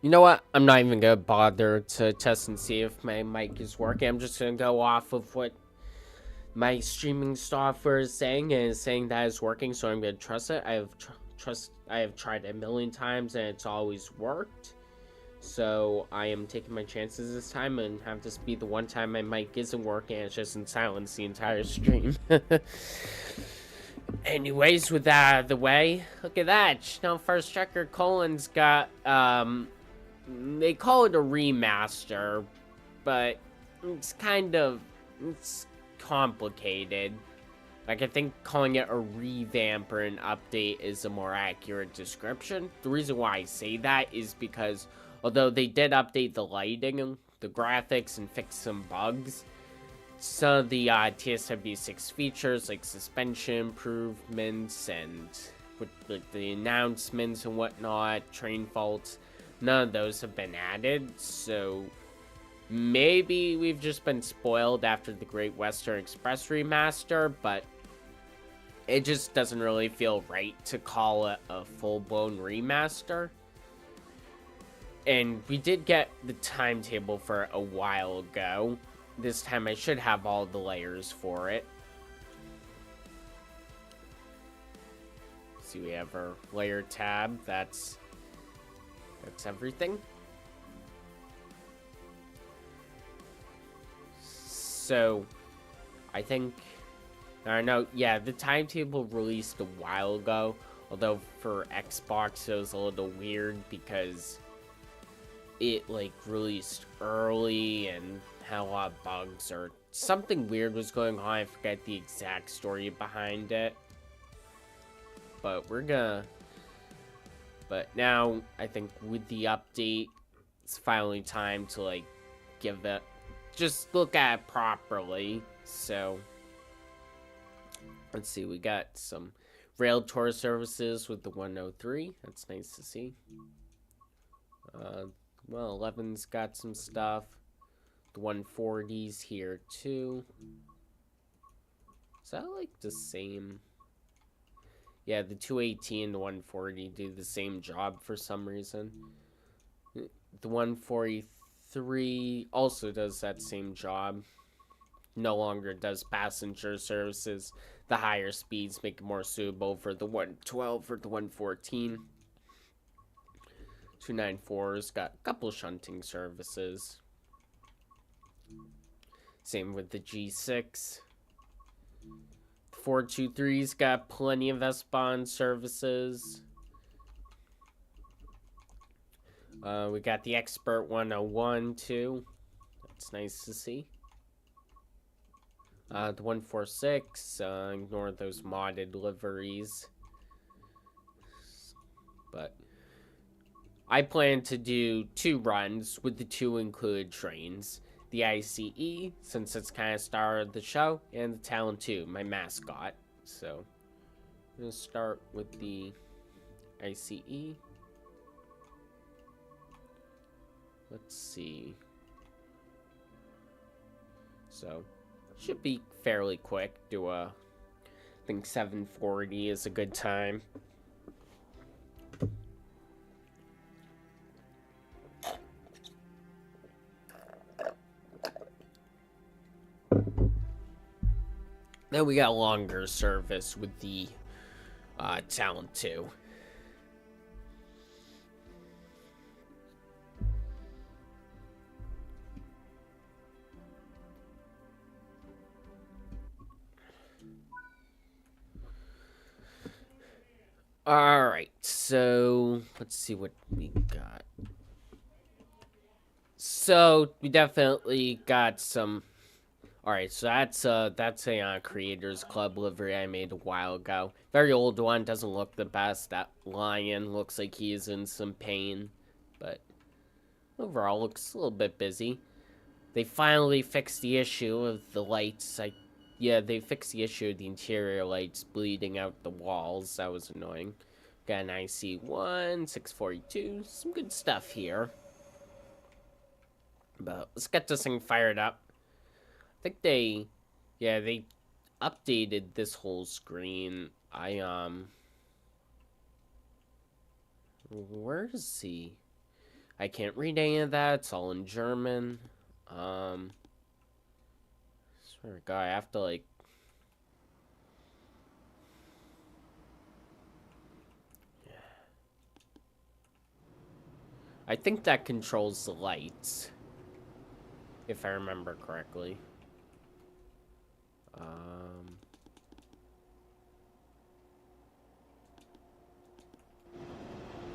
You know what? I'm not even gonna bother to test and see if my mic is working. I'm just gonna go off of what my streaming software is saying, and it's saying that it's working, so I'm gonna trust it. I have tried it a million times and it's always worked. So I am taking my chances this time and have this be the one time my mic isn't working and it's just in silence the entire stream. Anyways, with that out of the way, look at that. Schnellfahrstrecke Koln's got they call it a remaster, but it's kind of it's complicated. Like, I think calling it a revamp or an update is a more accurate description. The reason why I say that is because although they did update the lighting, the graphics, and fix some bugs, some of the TSW6 features like suspension improvements and with like the announcements and whatnot, train faults, none of those have been added. So maybe we've just been spoiled after the Great Western Express remaster, but it just doesn't really feel right to call it a full-blown remaster. And we did get the timetable for a while ago. This time I should have all the layers for it. See, we have our layer tab. That's everything. So, I think, I don't know, yeah, the timetable released a while ago. Although for Xbox it was a little weird because it like released early and had a lot of bugs or something weird was going on. I forget the exact story behind it. But but now I think with the update, it's finally time to like give it, just look at it properly. So let's see, we got some rail tour services with the 103. That's nice to see. Well, 11's got some stuff. The 140's here too. Is that like the same? Yeah, the 218 and the 140 do the same job for some reason. The 143 also does that same job. No longer does passenger services. The higher speeds make it more suitable for the 112 or the 114. 294's got a couple shunting services. Same with the G6. 423's got plenty of S-Bond services. We got the Expert 101 too. That's nice to see. The 146, ignore those modded liveries. But I plan to do 2 runs with the 2 included trains. The ICE, since it's kind of started the show, and the Talon 2, my mascot. So, I'm going to start with the ICE. Let's see. So, should be fairly quick. I think 740 is a good time. Then we got longer service with the Talon 2. Alright, so let's see what we got. So we definitely got some. Alright, so that's a Creators Club livery I made a while ago. Very old one, doesn't look the best. That lion looks like he is in some pain, but overall looks a little bit busy. They finally fixed the issue of the lights. Yeah, they fixed the issue of the interior lights bleeding out the walls. That was annoying. Got an IC1, 642, some good stuff here. But let's get this thing fired up. I think they updated this whole screen. Where is he? I can't read any of that. It's all in German. Swear to God, I have to, like... I think that controls the lights. If I remember correctly.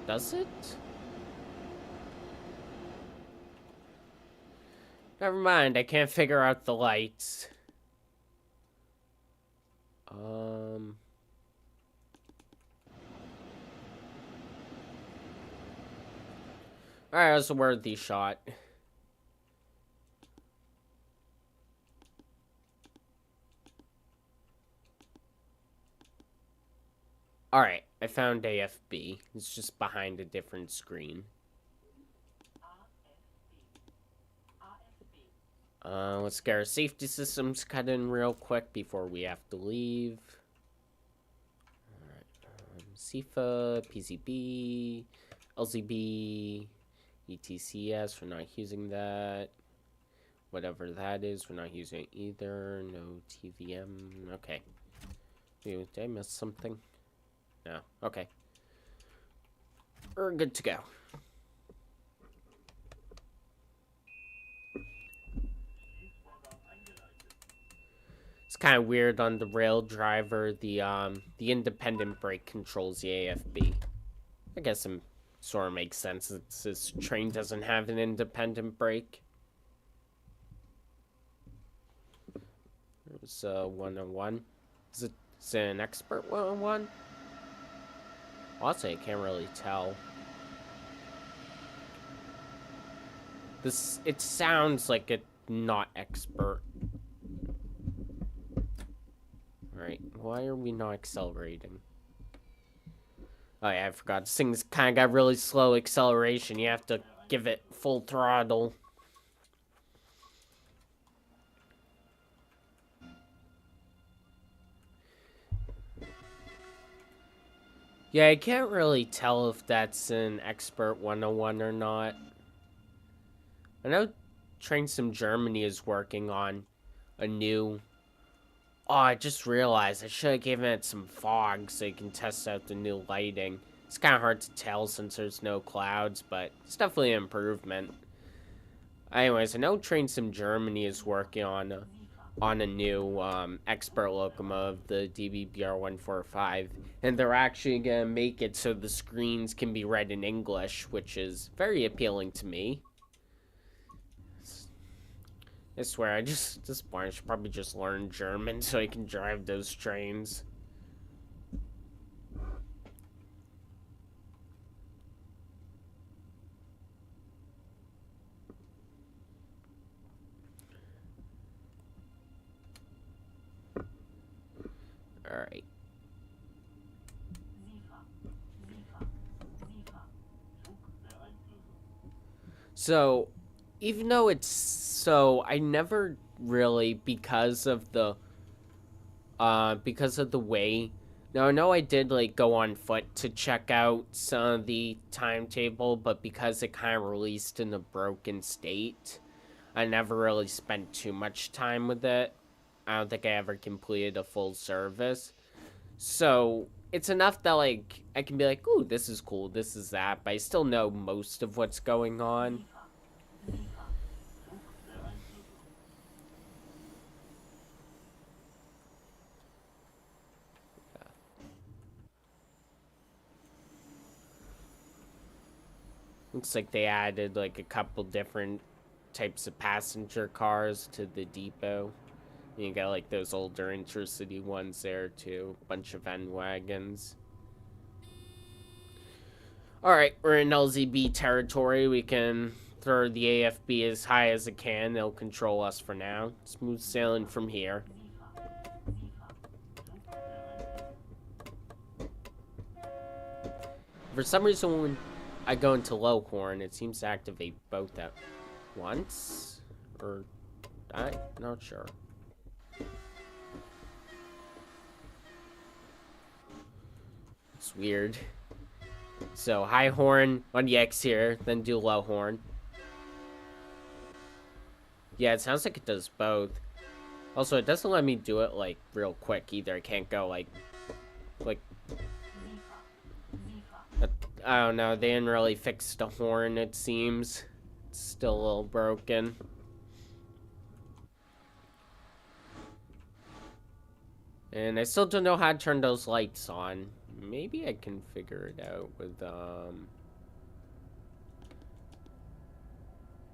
Does it? Never mind, I can't figure out the lights. Alright, that's a worthy shot. Alright, I found AFB. It's just behind a different screen. Let's get our safety systems cut in real quick before we have to leave. Alright, CIFA, PCB, LZB, ETCS, we're not using that. Whatever that is, we're not using it either. No TVM, okay. Did I miss something? No, okay. We're good to go. It's kind of weird on the rail driver. The independent brake controls the AFB. I guess it sort of makes sense. This train doesn't have an independent brake. There's 101. Is it an expert 101? Honestly, I can't really tell. It sounds like it's not expert. Alright, why are we not accelerating? Oh yeah, I forgot. This thing's kind of got really slow acceleration. You have to give it full throttle. Yeah, I can't really tell if that's an Expert 101 or not. I know Train Sim Germany is working on a new... Oh, I just realized I should have given it some fog so you can test out the new lighting. It's kind of hard to tell since there's no clouds, but it's definitely an improvement. Anyways, I know Train Sim Germany is working on a new expert locomotive, the DBBR145, and they're actually gonna make it so the screens can be read in English, which is very appealing to me. I swear, this point I should probably just learn German so I can drive those trains. Alright. So, even though I never really, because of the way, now I know I did, like, go on foot to check out some of the timetable, but because it kind of released in a broken state, I never really spent too much time with it. I don't think I ever completed a full service. So, it's enough that, like, I can be like, ooh, this is cool, this is that, but I still know most of what's going on. Looks like they added, like, a couple different types of passenger cars to the depot. You got, like, those older intercity ones there, too. Bunch of N-wagons. Alright, we're in LZB territory. We can throw the AFB as high as it can. They'll control us for now. Smooth sailing from here. For some reason, when I go into low horn, it seems to activate both at once. Or, I'm not sure. It's weird. So high horn on the X here, then do low horn. Yeah, it sounds like it does both. Also, it doesn't let me do it, like, real quick either. I can't go, like, I don't know. They didn't really fix the horn, it seems. It's still a little broken. And I still don't know how to turn those lights on. Maybe I can figure it out with,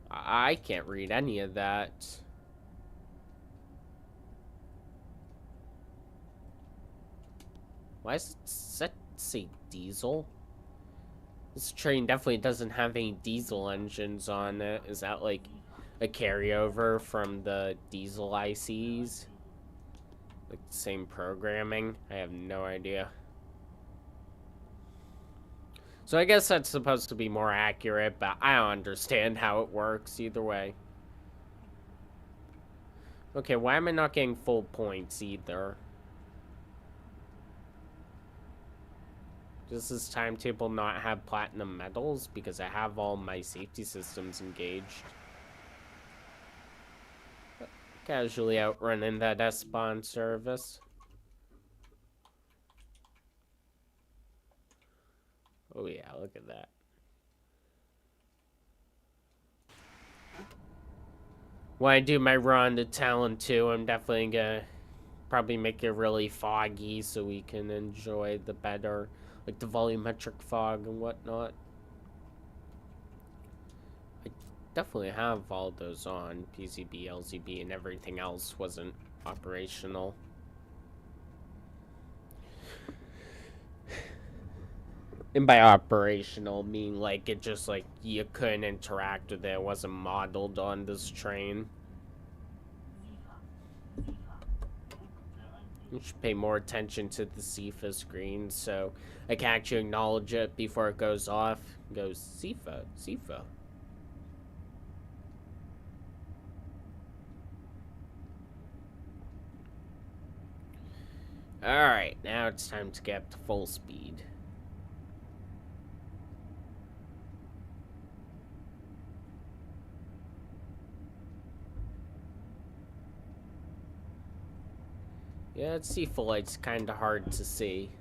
I can't read any of that. Why does it say diesel? This train definitely doesn't have any diesel engines on it. Is that like a carryover from the diesel ICs? Like the same programming? I have no idea. So I guess that's supposed to be more accurate, but I don't understand how it works either way. Okay, why am I not getting full points either? Does this timetable not have platinum medals? Because I have all my safety systems engaged. Casually outrunning that S-Bahn service. Oh yeah, look at that. When I do my run to Talon 2, I'm definitely gonna probably make it really foggy so we can enjoy the better, like the volumetric fog and whatnot. I definitely have all those on. PCB, LZB, and everything else wasn't operational. And by operational, mean like it just like you couldn't interact with it. It wasn't modeled on this train. You should pay more attention to the SIFA screen so I can actually acknowledge it before it goes off. It goes SIFA, SIFA. Alright, now it's time to get up to full speed. Yeah, SIFA light's kinda hard to see.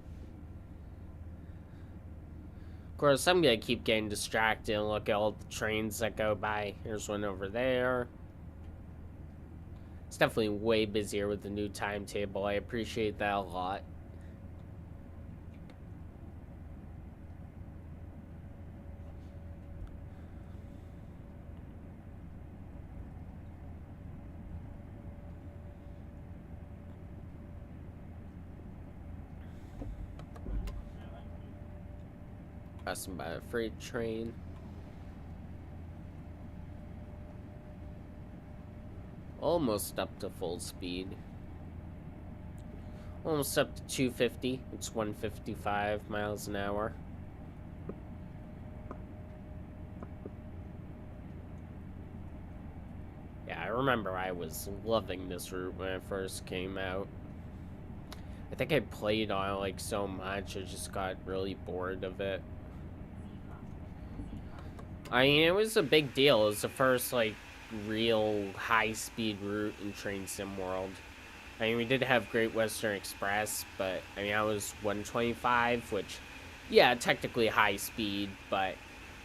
Of course, I'm gonna keep getting distracted and look at all the trains that go by. Here's one over there. It's definitely way busier with the new timetable. I appreciate that a lot. Passing by a freight train. Almost up to full speed. Almost up to 250. It's 155 miles an hour. Yeah, I remember I was loving this route when it first came out. I think I played on it like so much, I just got really bored of it. I mean, it was a big deal. It was the first, like, real high-speed route in Train Sim World. I mean, we did have Great Western Express, but, I mean, that was 125, which, yeah, technically high speed, but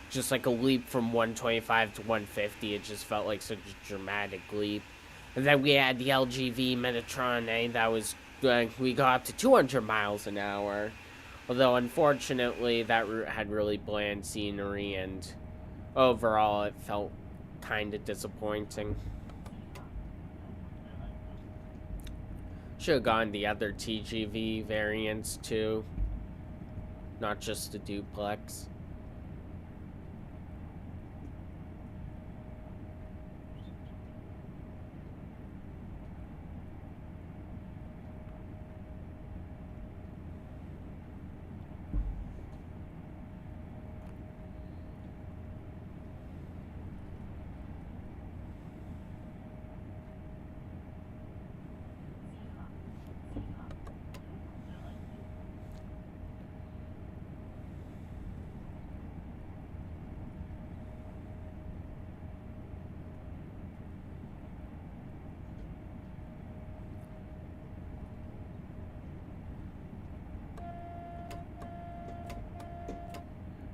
just like a leap from 125 to 150, it just felt like such a dramatic leap. And then we had the LGV Metatron, that was, we got up to 200 miles an hour. Although, unfortunately, that route had really bland scenery, and overall, it felt kind of disappointing. Should have gone the other TGV variants too, not just the duplex.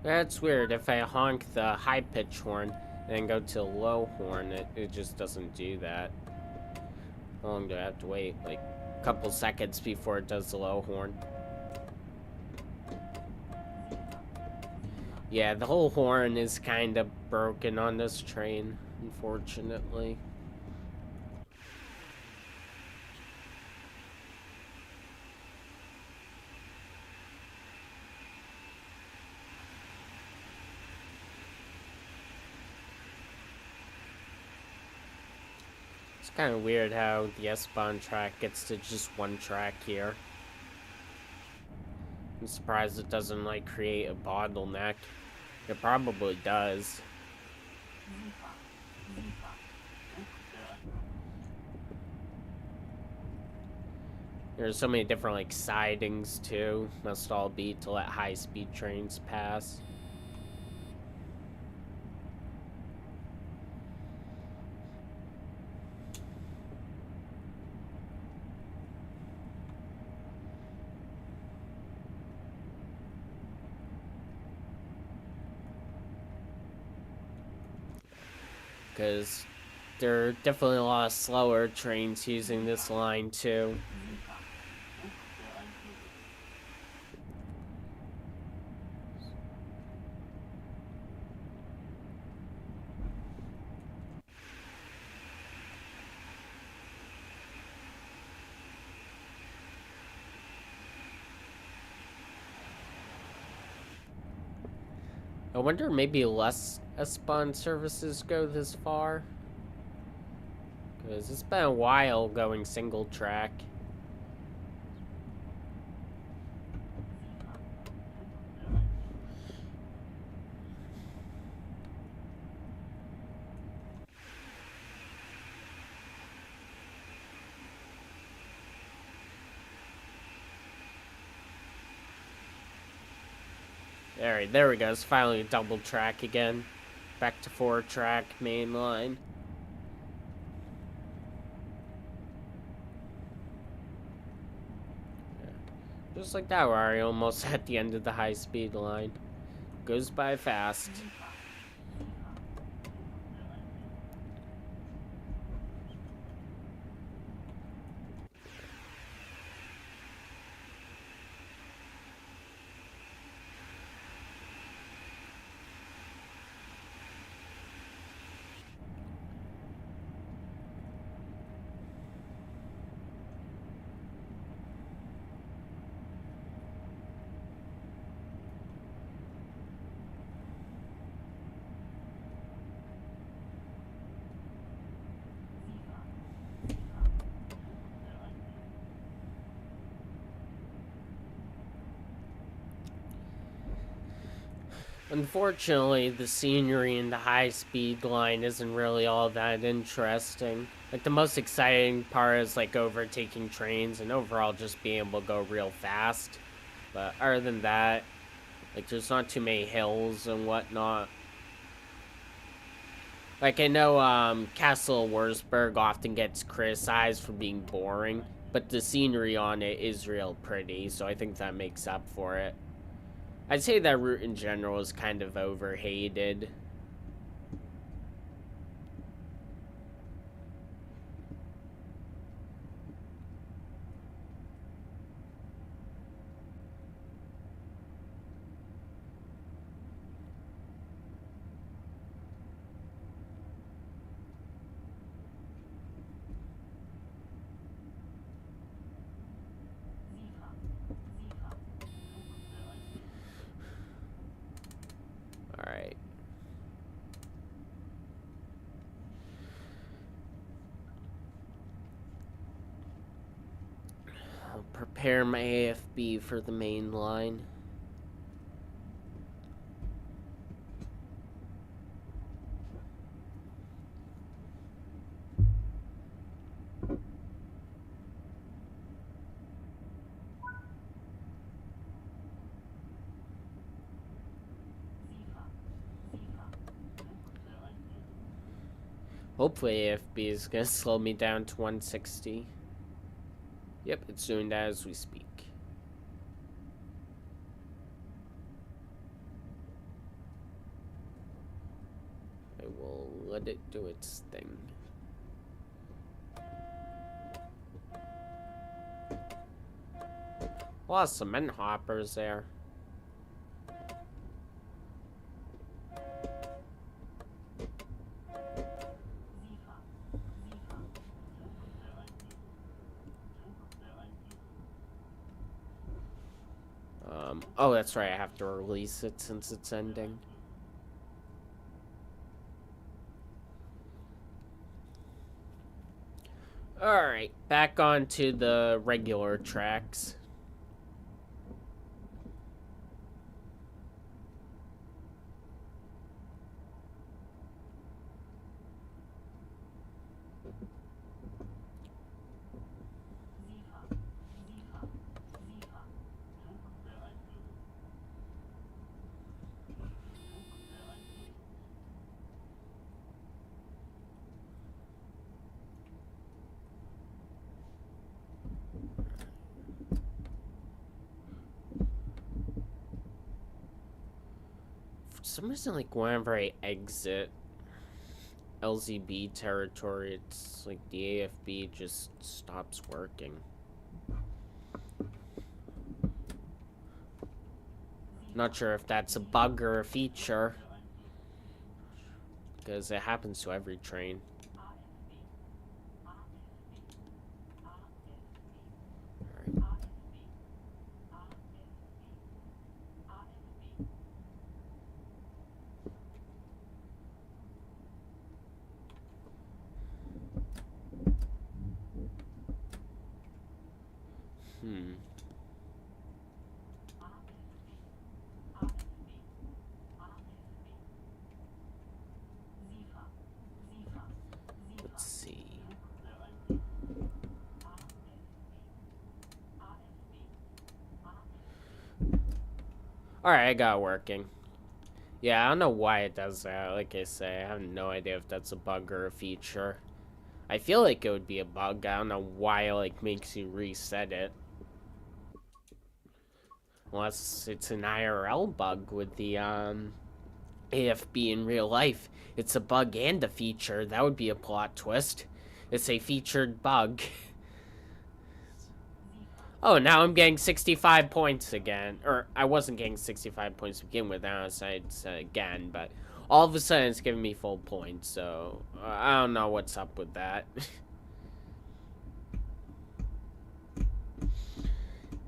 That's weird. If I honk the high pitch horn and then go to the low horn, it just doesn't do that. How long do I have to wait? Like a couple seconds before it does the low horn. Yeah, the whole horn is kind of broken on this train, unfortunately. It's kind of weird how the S-Bahn track gets to just one track here. I'm surprised it doesn't, like, create a bottleneck. It probably does. There's so many different, like, sidings, too. Must all be to let high-speed trains pass. Because there are definitely a lot of slower trains using this line, too. I wonder maybe less S-Bahn services go this far. Because it's been a while going single track. Alright, there we go. It's finally a double track again. Back to 4-track main line. Yeah. Just like that, we're already almost at the end of the high-speed line. Goes by fast. Unfortunately, the scenery in the high-speed line isn't really all that interesting. Like, the most exciting part is, like, overtaking trains and overall just being able to go real fast. But other than that, like, there's not too many hills and whatnot. Like, I know, Castle Wurzburg often gets criticized for being boring, but the scenery on it is real pretty, so I think that makes up for it. I'd say that route in general is kind of overhated. Alright. I'll prepare my AFB for the main line. Hopefully AFB is going to slow me down to 160. Yep, it's doing that as we speak. we'll let it do its thing. A lot of cement hoppers there. Oh, that's right, I have to release it since it's ending. Alright, back onto the regular tracks. For some reason, like, whenever I exit LZB territory, it's like the AFB just stops working. Not sure if that's a bug or a feature, because it happens to every train. Let's see. Alright, I got it working. Yeah, I don't know why it does that. Like I say, I have no idea if that's a bug or a feature. I feel like it would be a bug. I don't know why it, like, makes you reset it. Unless it's an IRL bug with the, AFB in real life. It's a bug and a feature. That would be a plot twist. It's a featured bug. Oh, now I'm getting 65 points again. Or, I wasn't getting 65 points to begin with. Now it's again, but all of a sudden it's giving me full points. So, I don't know what's up with that.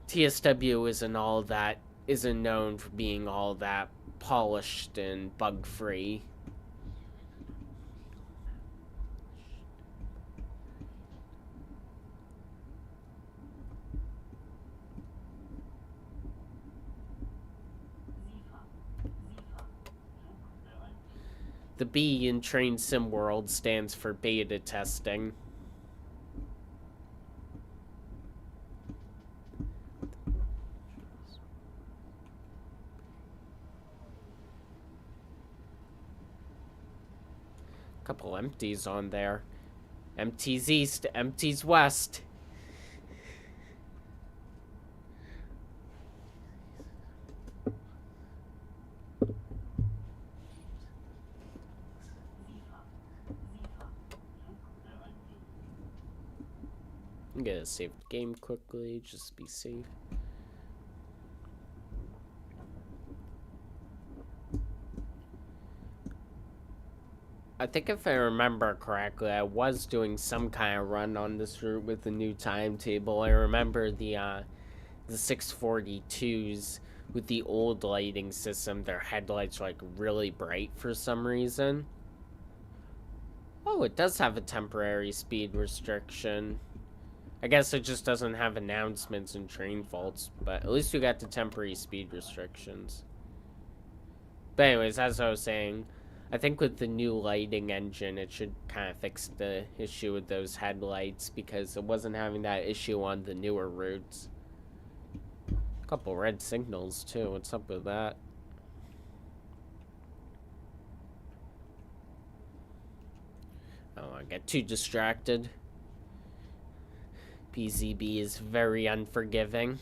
TSW isn't known for being all that polished and bug-free. The B in Train Sim World stands for beta testing. Couple empties on there. Empties east, empties west. I'm gonna save the game quickly, just to be safe. I think if I remember correctly, I was doing some kind of run on this route with the new timetable. I remember the 642s with the old lighting system, their headlights were like really bright for some reason. Oh, it does have a temporary speed restriction. I guess it just doesn't have announcements and train faults, but at least we got the temporary speed restrictions. But anyways, as I was saying, I think with the new lighting engine, it should kind of fix the issue with those headlights, because it wasn't having that issue on the newer routes. A couple red signals, too. What's up with that? Oh, I get too distracted. PZB is very unforgiving.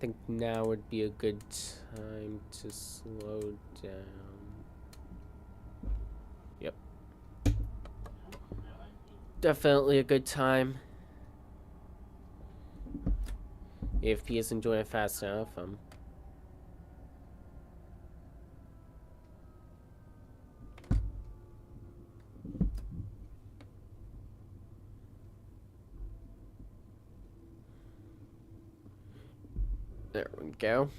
think now would be a good time to slow down. Yep. Definitely a good time. AFP isn't doing it fast enough. There we go.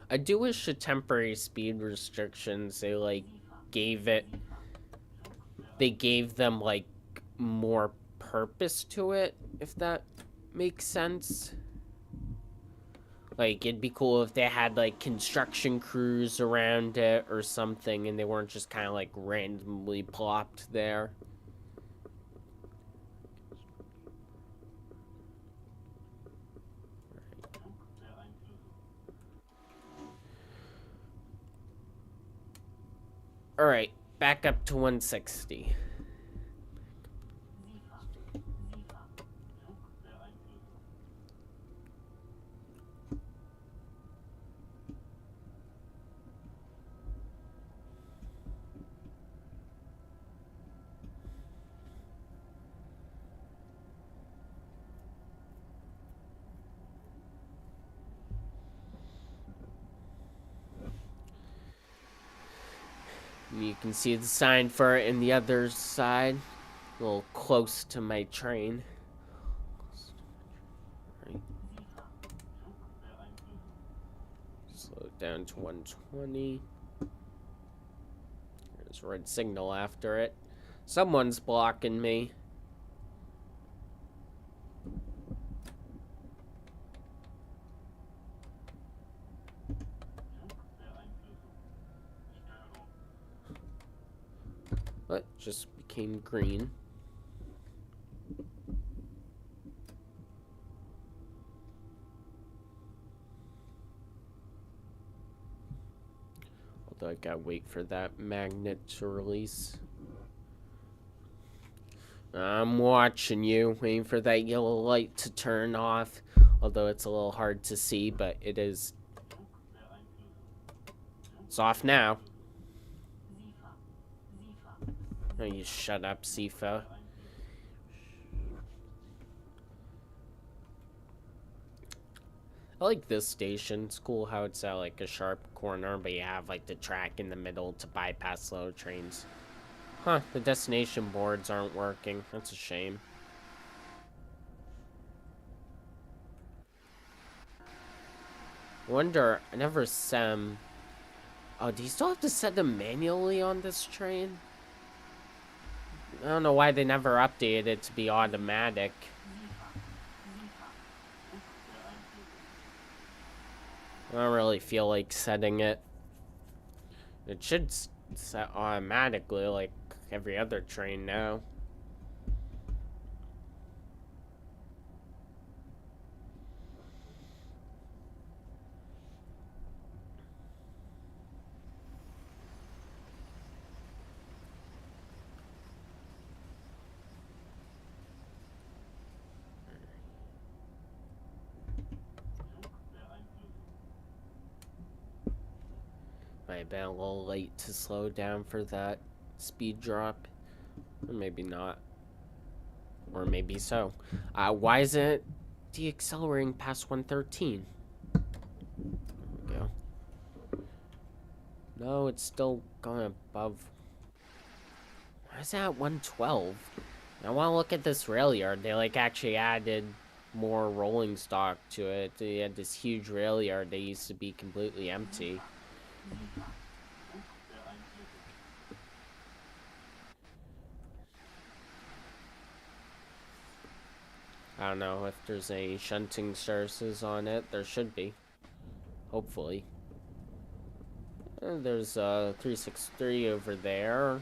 I do wish the temporary speed restrictions, they gave them like more purpose to it, if that makes sense. Like, it'd be cool if they had like construction crews around it or something, and they weren't just kind of like randomly plopped there. Alright, back up to 160. You can see the sign for it in the other side. A little close to my train. Right. Slow it down to 120. There's a red signal after it. Someone's blocking me. What? Just became green. Although I gotta wait for that magnet to release. I'm watching you, waiting for that yellow light to turn off. Although it's a little hard to see, but it is. It's off now. Oh, you shut up, Sifa. I like this station. It's cool how it's at like a sharp corner, but you have like the track in the middle to bypass slow trains. Huh, the destination boards aren't working. That's a shame. I wonder, I never set them. Oh, do you still have to set them manually on this train? I don't know why they never updated it to be automatic. I don't really feel like setting it. It should set automatically like every other train now. Might have been a little late to slow down for that speed drop. Or maybe not. Or maybe so. Why isn't it deaccelerating past 113? There we go. No, it's still going above. Why is that at 112? I want to look at this rail yard. They like actually added more rolling stock to it. They had this huge rail yard that used to be completely empty. I don't know if there's any shunting services on it. There should be. Hopefully. There's 363 over there.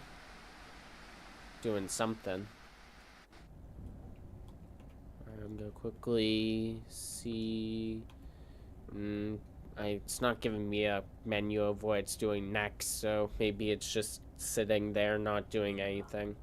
Doing something. I'm gonna quickly see. It's not giving me a menu of what it's doing next, so maybe it's just sitting there not doing anything.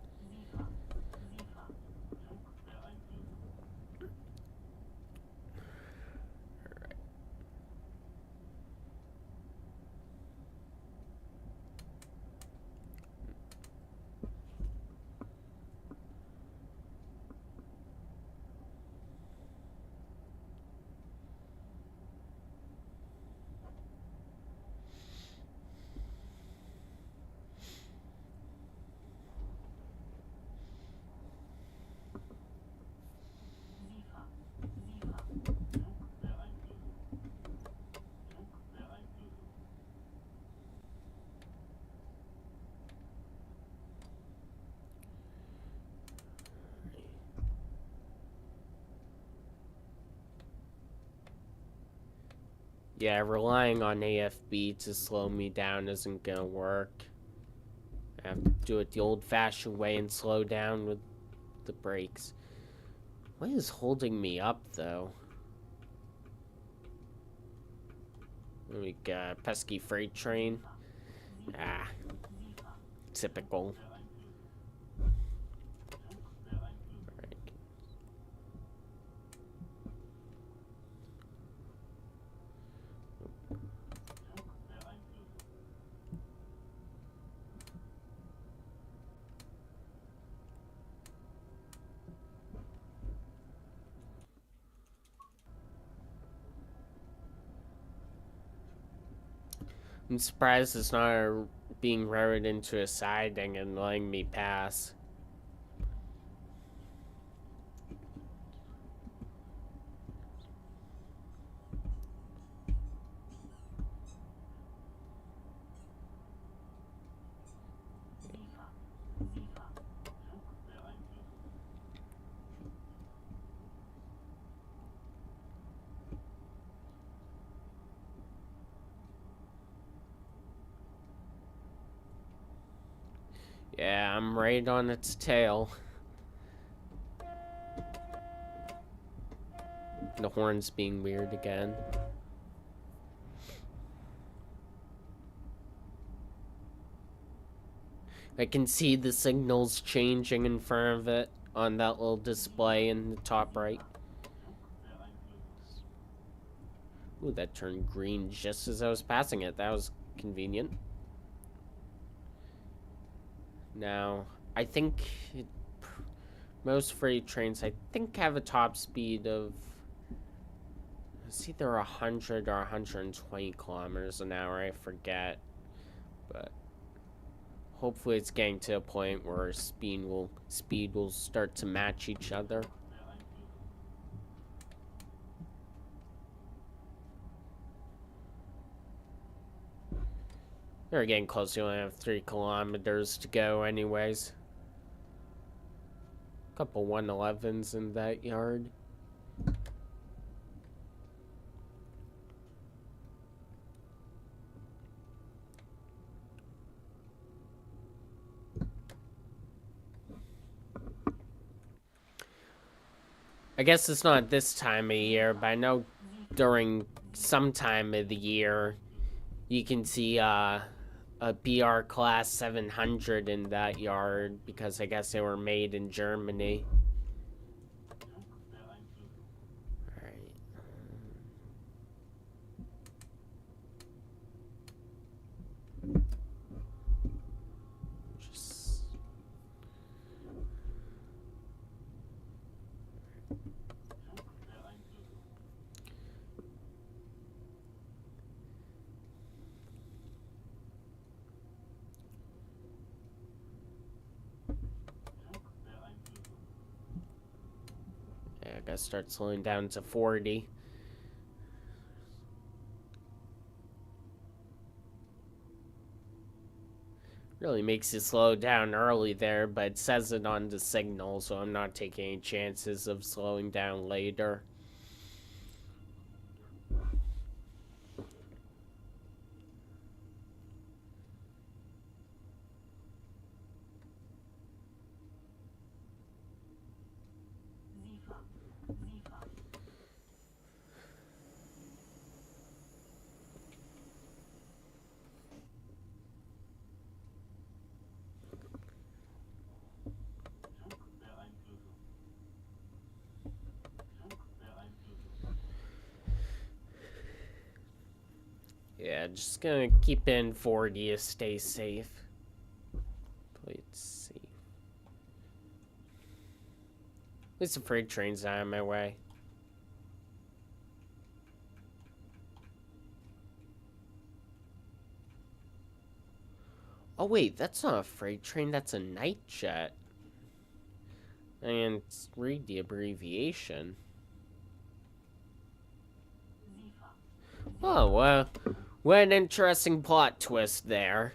Yeah, relying on AFB to slow me down isn't gonna work. I have to do it the old-fashioned way and slow down with the brakes. What is holding me up, though? We got pesky freight train. Ah, typical. Right. I'm surprised it's not being routed into a siding and letting me pass. Yeah, I'm right on its tail. The horn's being weird again. I can see the signals changing in front of it on that little display in the top right. Ooh, that turned green just as I was passing it. That was convenient. Now, I think most freight trains, I think, have a top speed of, it's either 100 or 120 kilometers an hour. I forget, but hopefully it's getting to a point where speed will start to match each other. We're getting close. You only have 3 kilometers to go anyways. Couple 111s in that yard. I guess it's not this time of year, but I know during some time of the year you can see a BR class 700 in that yard because I guess they were made in Germany. Alright. Just... Yeah, I gotta start slowing down to 40. Really makes you slow down early there, but it says it on the signal, so I'm not taking any chances of slowing down later. just gonna keep in 40 to stay safe. Let's see. At least the freight train's out of my way. Oh wait, that's not a freight train, that's a night jet. And read the abbreviation. Oh, well, what an interesting plot twist there.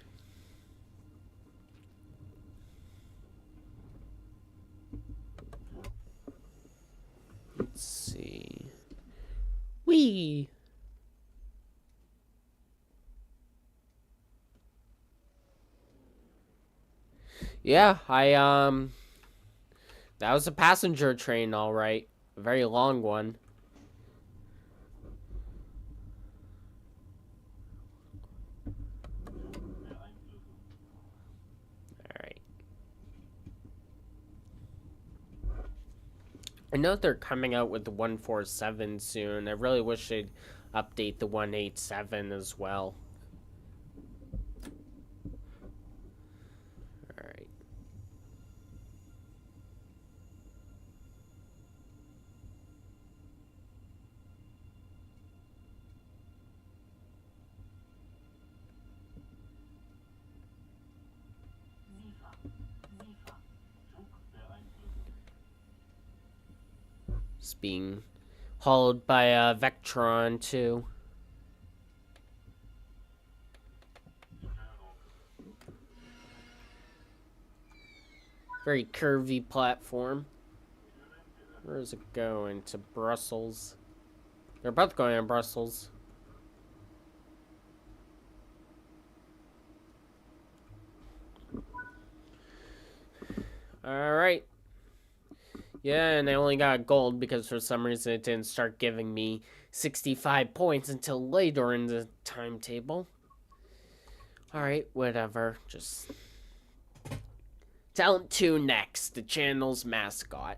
Let's see. Whee! Yeah, that was a passenger train, all right. A very long one. All right. I know they're coming out with the 147 soon. I really wish they'd update the 187 as well. All right. It's being hauled by a Vectron too. Very curvy platform. Where is it going? To Brussels. They're both going to Brussels. Alright. Yeah, and I only got gold because for some reason it didn't start giving me 65 points until later in the timetable. Alright, whatever. Just... Talent 2 next, the channel's mascot.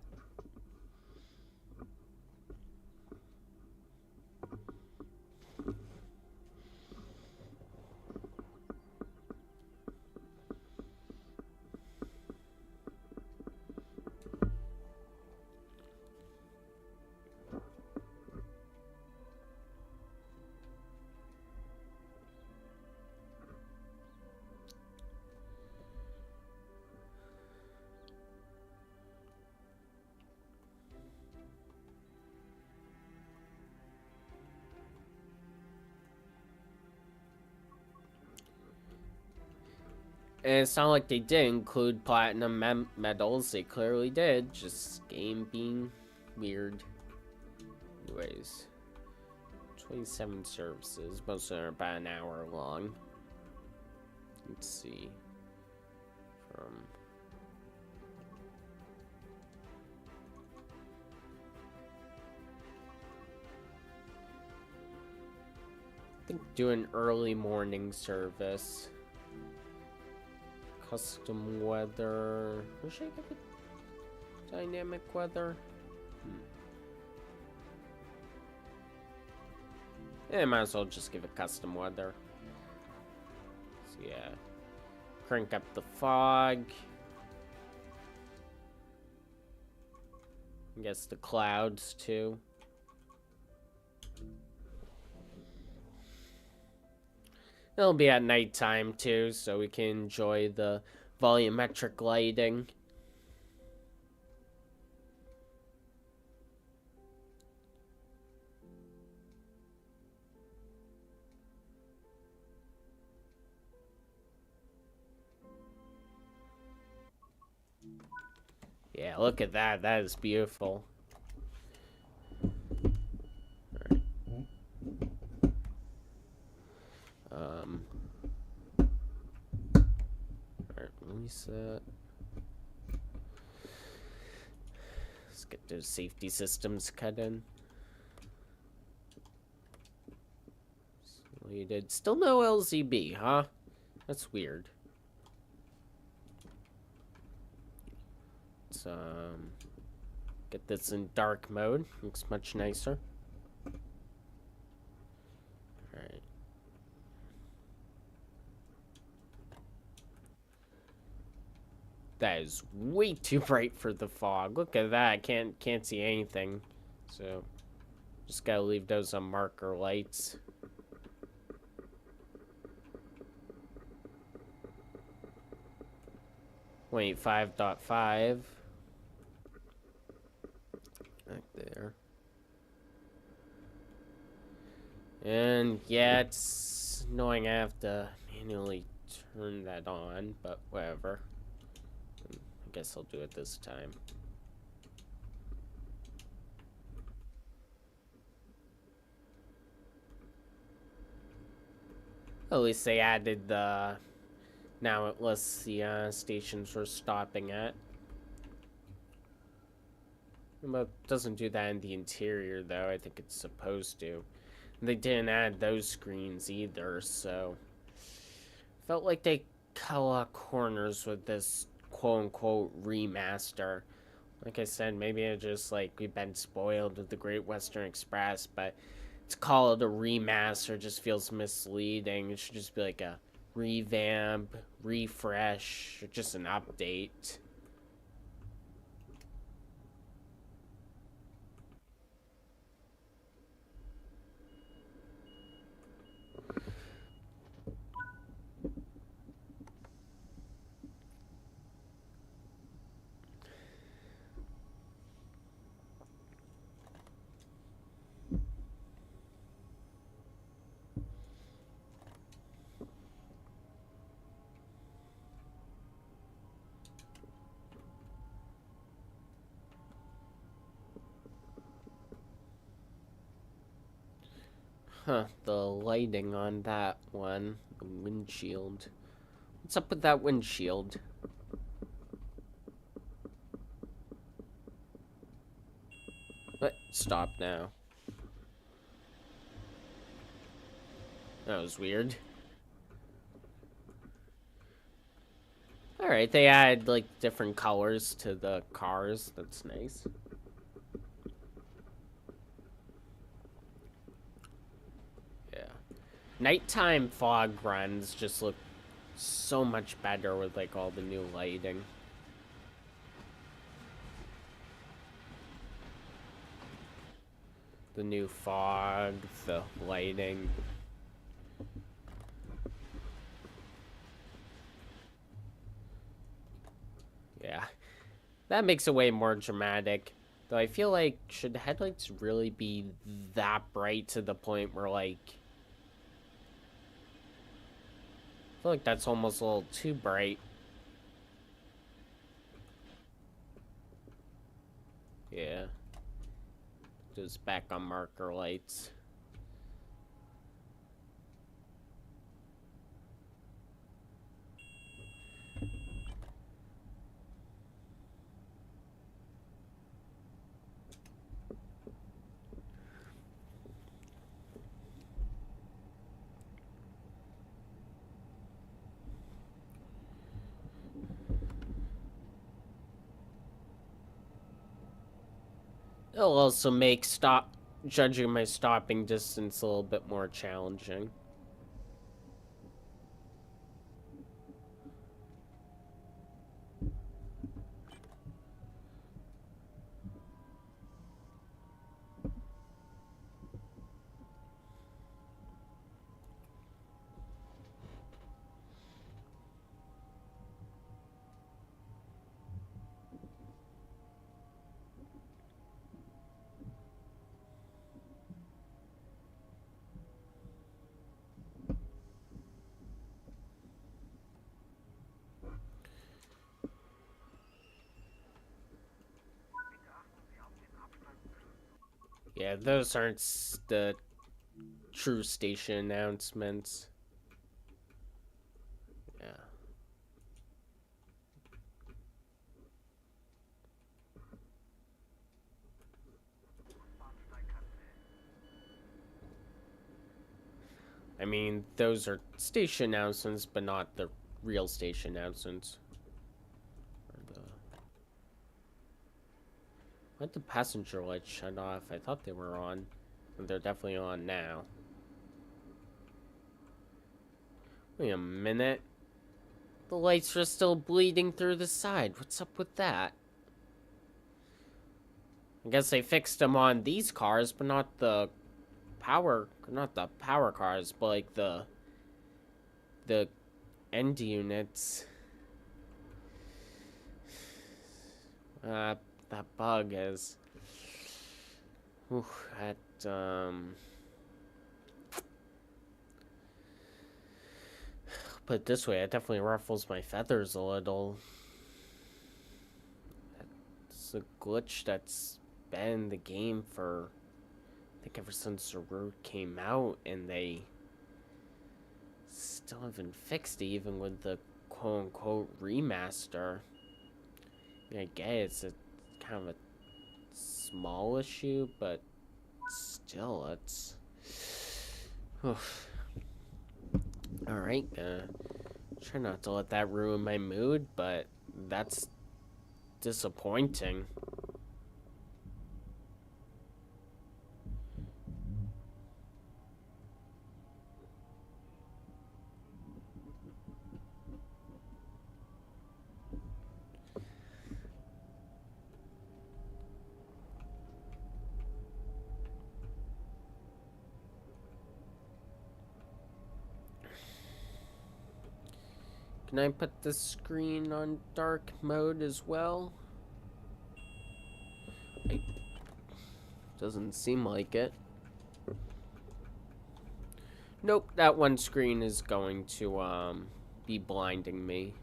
And it's not like they did include platinum medals. They clearly did. Just game being weird. Anyways. 27 services. Most of them are about an hour long. Let's see. From... I think do an early morning service. Custom weather. Or should I give it dynamic weather? Yeah, might as well just give it custom weather. So yeah. Crank up the fog. I guess the clouds too. It'll be at nighttime too, so we can enjoy the volumetric lighting. Yeah, look at that. That is beautiful. Alright, reset. Let's get those safety systems cut in. So you did still no LZB, huh? That's weird. Let's get this in dark mode. Looks much nicer. Alright. That is way too bright for the fog. Look at that. Can't see anything. So just gotta leave those on marker lights. Wait, 5.5. Back there. And yeah, it's annoying I have to manually turn that on, but whatever. I guess I'll do it this time. At least they added the... Now it lists the stations we're stopping at. But it doesn't do that in the interior, though. I think it's supposed to. They didn't add those screens either, so... Felt like they cut a lot of corners with this quote-unquote remaster. Like I said, maybe it just, like, we've been spoiled with the Great Western Express, but to call it a remaster just feels misleading. It should just be like a revamp, refresh, or just an update. Huh, the lighting on that one. The windshield. What's up with that windshield? What? Stop now. That was weird. Alright, they add, like, different colors to the cars. That's nice. Yeah. Nighttime fog runs just look so much better with, like, all the new lighting. The new fog, the lighting. Yeah. That makes it way more dramatic. Though I feel like, should the headlights really be that bright to the point where, like... I feel like that's almost a little too bright. Yeah. Just back on marker lights. It'll also make judging my stopping distance a little bit more challenging. Yeah, those aren't the true station announcements. Yeah. I mean, those are station announcements, but not the real station announcements. Why'd the passenger lights shut off? I thought they were on. They're definitely on now. Wait a minute. The lights are still bleeding through the side. What's up with that? I guess they fixed them on these cars, but not the power cars, but like the end units. That bug is. Oof, put it this way, it definitely ruffles my feathers a little. It's a glitch that's been in the game for, I think, ever since the road came out, and they still haven't fixed it, even with the quote-unquote remaster. I guess it's a kind of a small issue, but still, it's... Alright, try not to let that ruin my mood, but that's disappointing. Can I put the screen on dark mode as well? Doesn't seem like it. Nope, that one screen is going to be blinding me.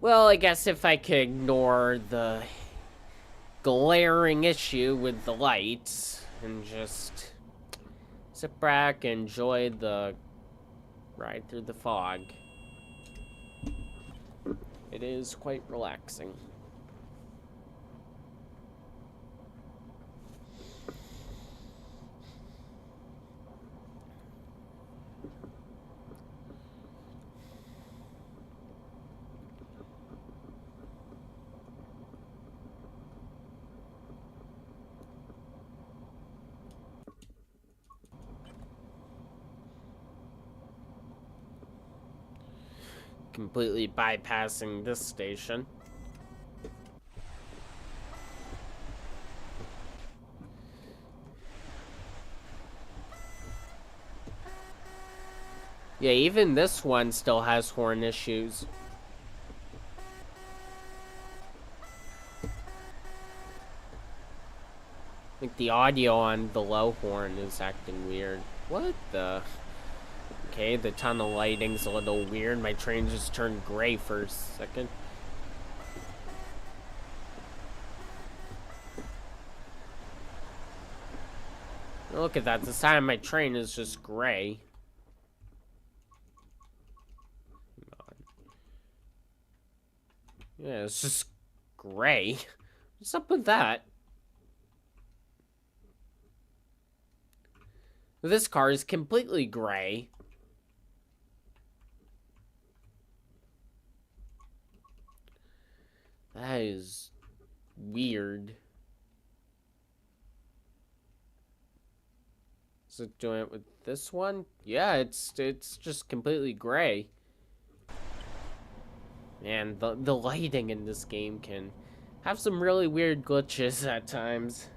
Well, I guess if I could ignore the glaring issue with the lights and just sit back and enjoy the ride through the fog, it is quite relaxing. Completely bypassing this station. Yeah, even this one still has horn issues. Like the audio on the low horn is acting weird. What the? Okay, the tunnel lighting's a little weird. My train just turned gray for a second. Look at that. The side of my train is just gray. Yeah, it's just gray. What's up with that? This car is completely gray. That is weird. Is it doing it with this one? Yeah, it's just completely gray. And the lighting in this game can have some really weird glitches at times.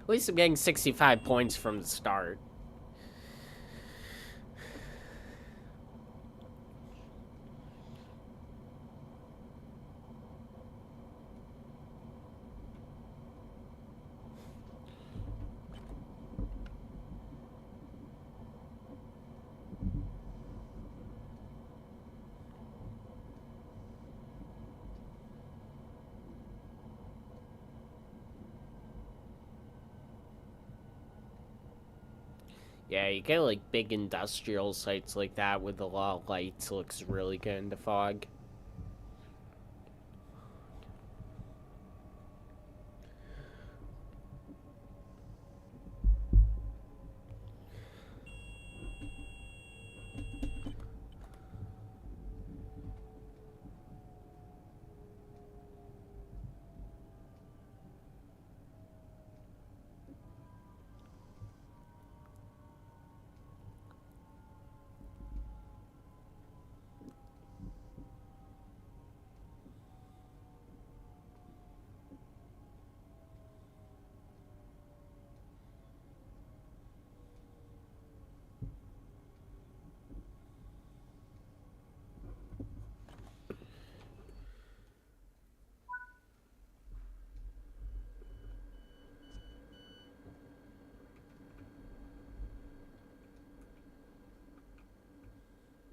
At least I'm getting 65 points from the start. Yeah, you get like big industrial sites like that with a lot of lights. It looks really good in the fog.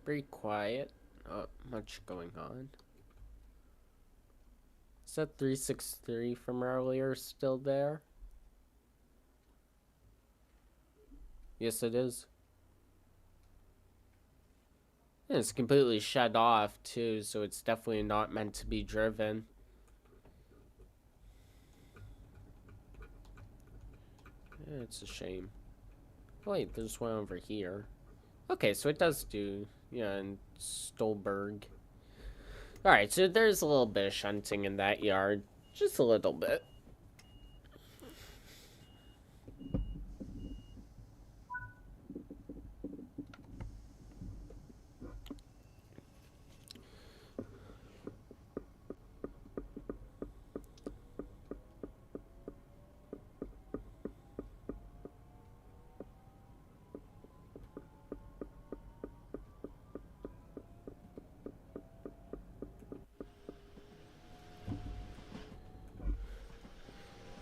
Pretty quiet. Not much going on. Is that 363 from earlier still there? Yes, it is. And it's completely shut off, too, so it's definitely not meant to be driven. Yeah, it's a shame. Oh, wait, there's one over here. Okay, so it does do, yeah, in Stolberg. Alright, so there's a little bit of shunting in that yard. Just a little bit.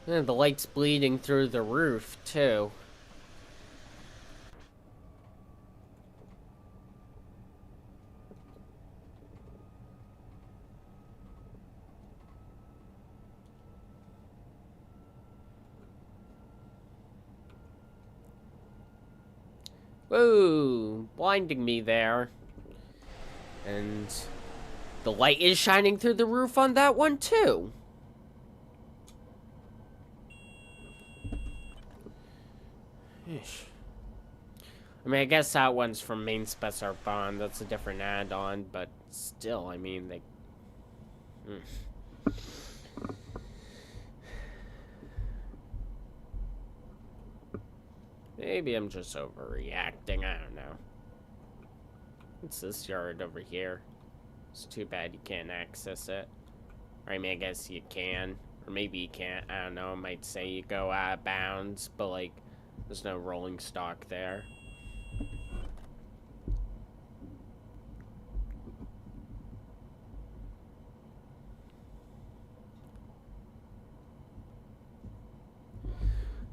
And the light's bleeding through the roof, too. Whoa, blinding me there. And the light is shining through the roof on that one, too. I mean, I guess that one's from Main Spec Bond. That's a different add-on, but still, I mean, they... Maybe I'm just overreacting, I don't know. It's this yard over here. It's too bad you can't access it. Or, I mean, I guess you can. Or maybe you can't, I don't know, I might say you go out of bounds, but, like, there's no rolling stock there.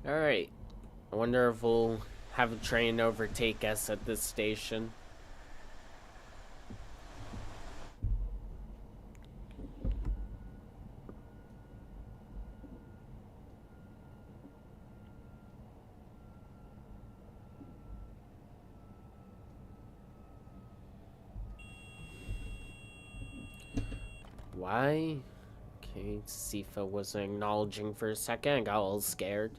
Alright. I wonder if we'll have a train overtake us at this station. Why? Okay, Sifa wasn't acknowledging for a second. I got a little scared.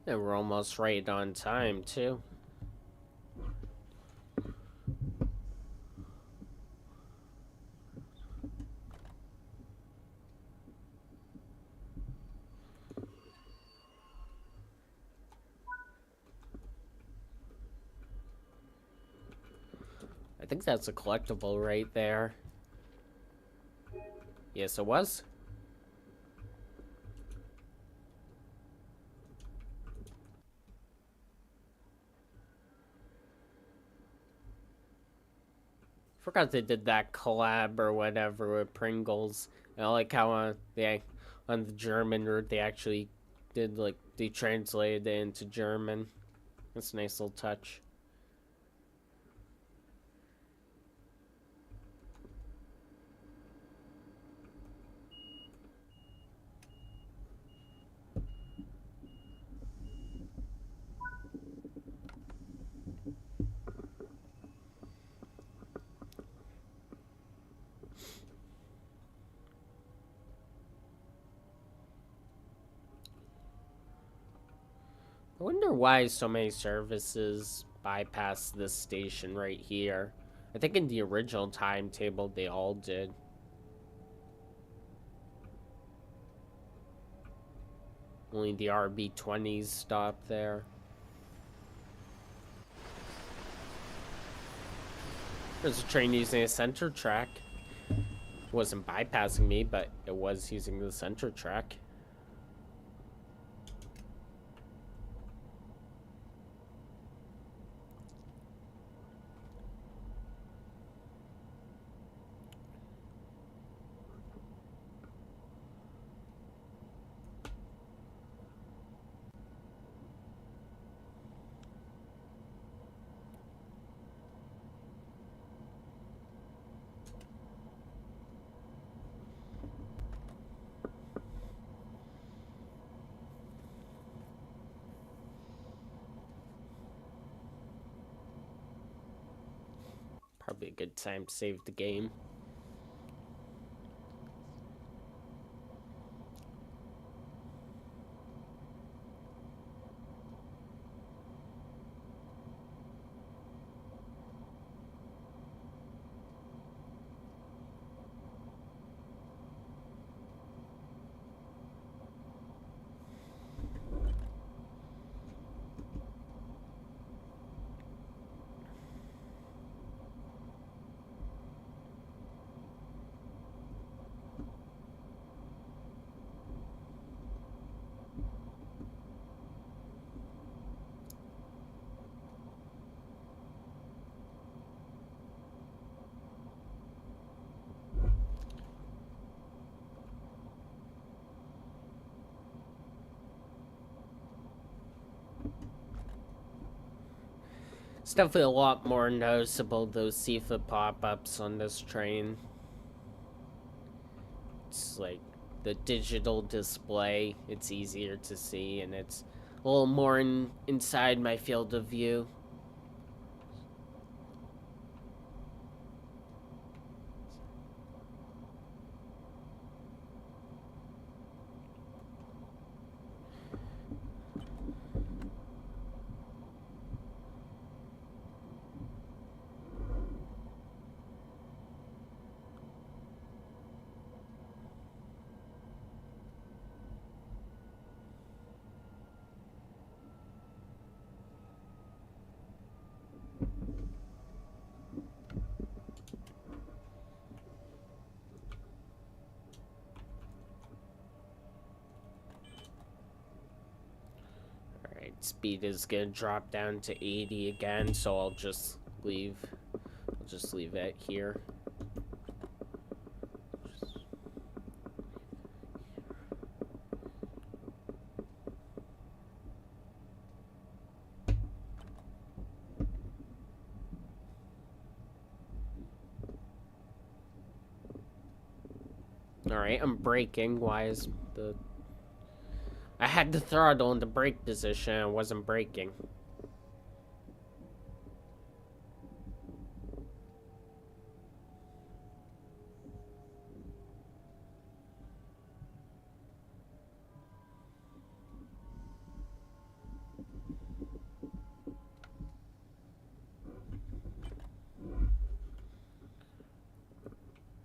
And we're almost right on time, too. I think that's a collectible right there. Yes, it was. Forgot they did that collab or whatever with Pringles. And I like how on the German route they actually did, like, they translated it into German. That's a nice little touch. I wonder why so many services bypass this station right here. I think in the original timetable they all did. Only the RB20s stopped there. There's a train using a center track. It wasn't bypassing me, but it was using the center track. Probably a good time to save the game. It's definitely a lot more noticeable, those seafood pop-ups on this train. It's like the digital display, it's easier to see, and it's a little more inside my field of view. Speed is gonna drop down to 80 again, so I'll just leave it here. Alright, I'm braking. Why is the... I had the throttle in the brake position. I wasn't braking.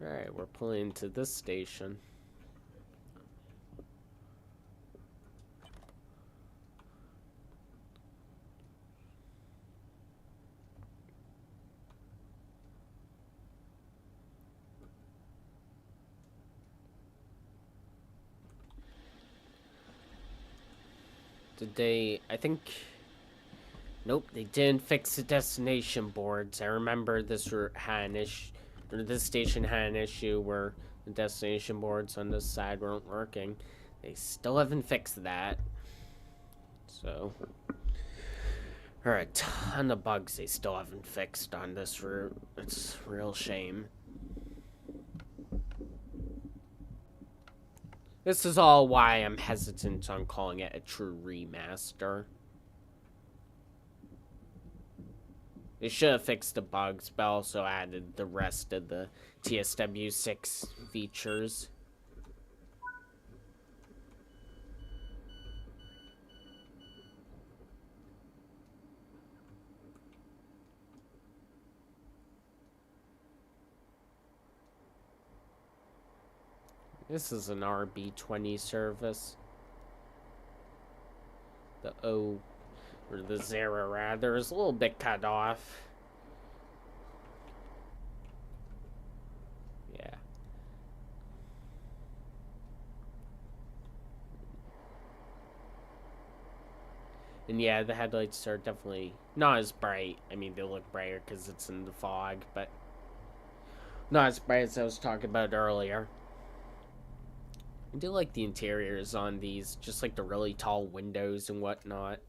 Alright, we're pulling into this station. Did they... I think... Nope, they didn't fix the destination boards. I remember this had an issue... This station had an issue where the destination boards on this side weren't working. They still haven't fixed that. So, there are a ton of bugs they still haven't fixed on this route. It's a real shame. This is all why I'm hesitant on calling it a true remaster. They should have fixed the bugs, but also added the rest of the TSW6 features. This is an RB20 service. The O, or the 0 rather, is a little bit cut off. Yeah. And yeah, the headlights are definitely not as bright. I mean, they look brighter because it's in the fog, but not as bright as I was talking about earlier. I do like the interiors on these, just like the really tall windows and whatnot.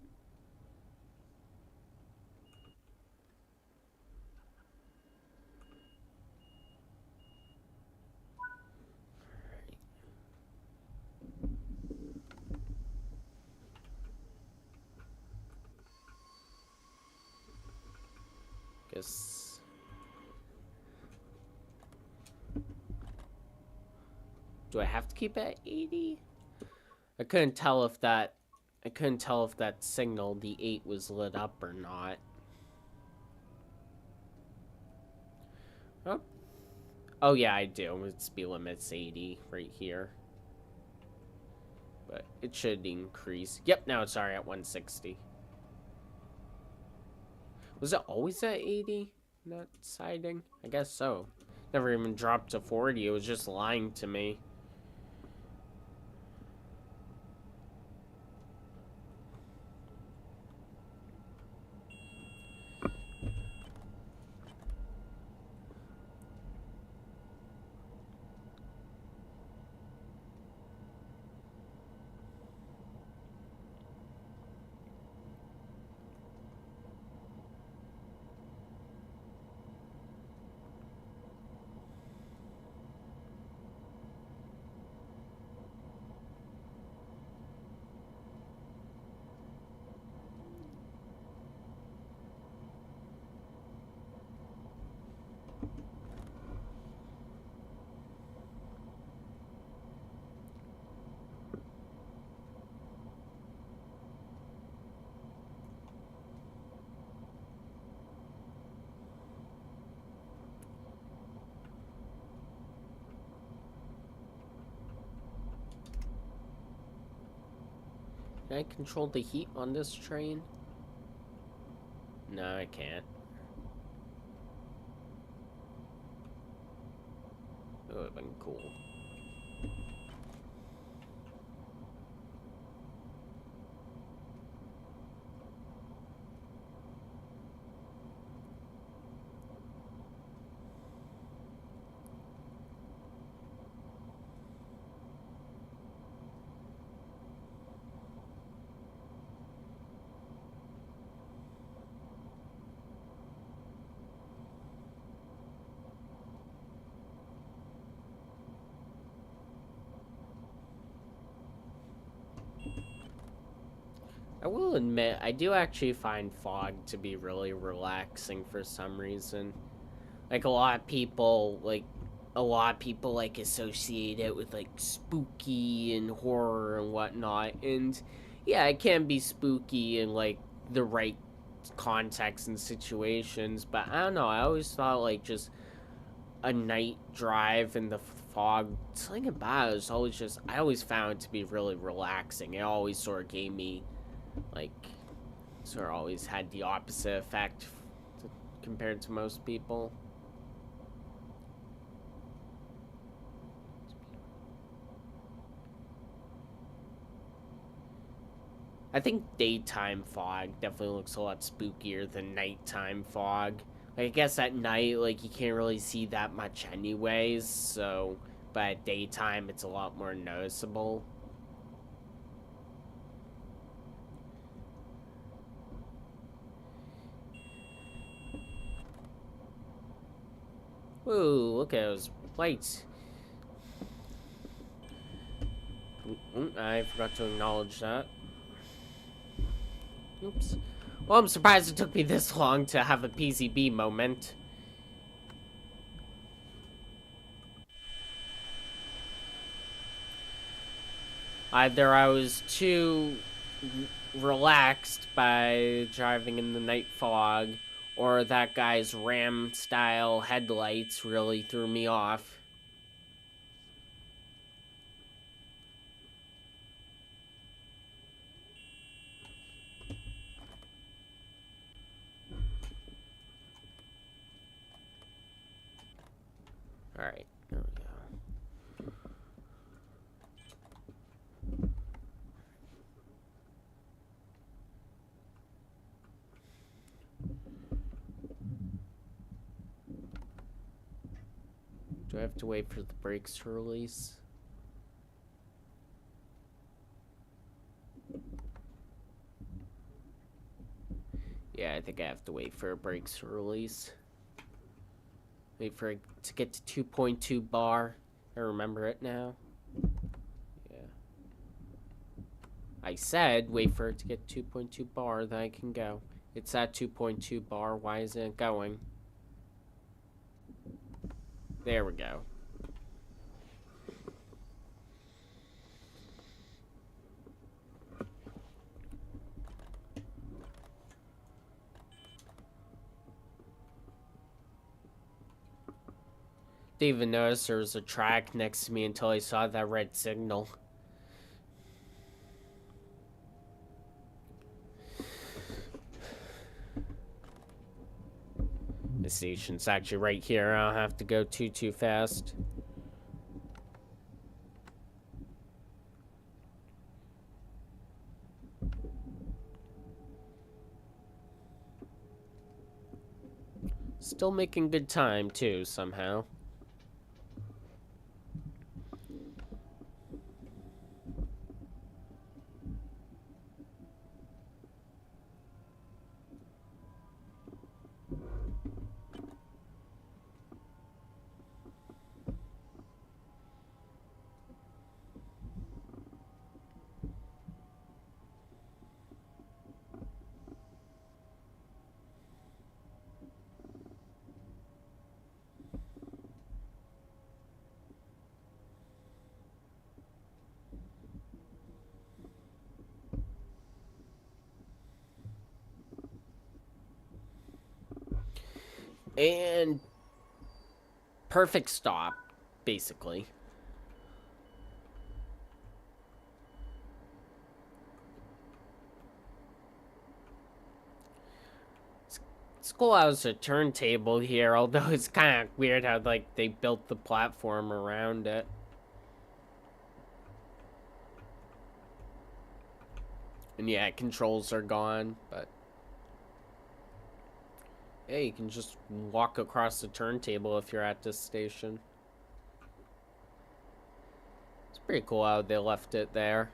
Guess. Do I have to keep it at 80? I couldn't tell if that signal, the 8, was lit up or not. Oh. Oh yeah, I do. Its speed limit's 80 right here. But it should increase. Yep, now it's already at 160. Was it always at 80? Not siding? I guess so. Never even dropped to 40. It was just lying to me. Can I control the heat on this train? No, I can't. That would have been cool. I will admit, I do actually find fog to be really relaxing for some reason. Like a lot of people associate it with like spooky and horror and whatnot. And yeah, it can be spooky in like the right context and situations, but I don't know. I always thought like just a night drive in the fog, something about it was always just, I always found it to be really relaxing. It always sort of gave me like, sort of always had the opposite effect compared to most people. I think daytime fog definitely looks a lot spookier than nighttime fog. Like, I guess at night, like, you can't really see that much anyways, so, but at daytime, it's a lot more noticeable. Ooh, look at those lights. I forgot to acknowledge that. Oops. Well, I'm surprised it took me this long to have a PCB moment. Either I was too relaxed by driving in the night fog, or that guy's Ram-style headlights really threw me off. Alright, there we go. Do I have to wait for the brakes to release? Yeah, I think I have to wait for brakes to release. Wait for it to get to 2.2 bar. I remember it now. Yeah. I said wait for it to get 2.2 bar, then I can go. It's at 2.2 bar. Why isn't it going? There we go. Didn't even notice there was a track next to me until I saw that red signal. The station's actually right here. I don't have to go too fast. Still making good time, too, somehow. And perfect stop, basically. It's cool how it's a turntable here, although it's kind of weird how, like, they built the platform around it. And yeah, controls are gone, but... yeah, you can just walk across the turntable if you're at this station. It's pretty cool how they left it there.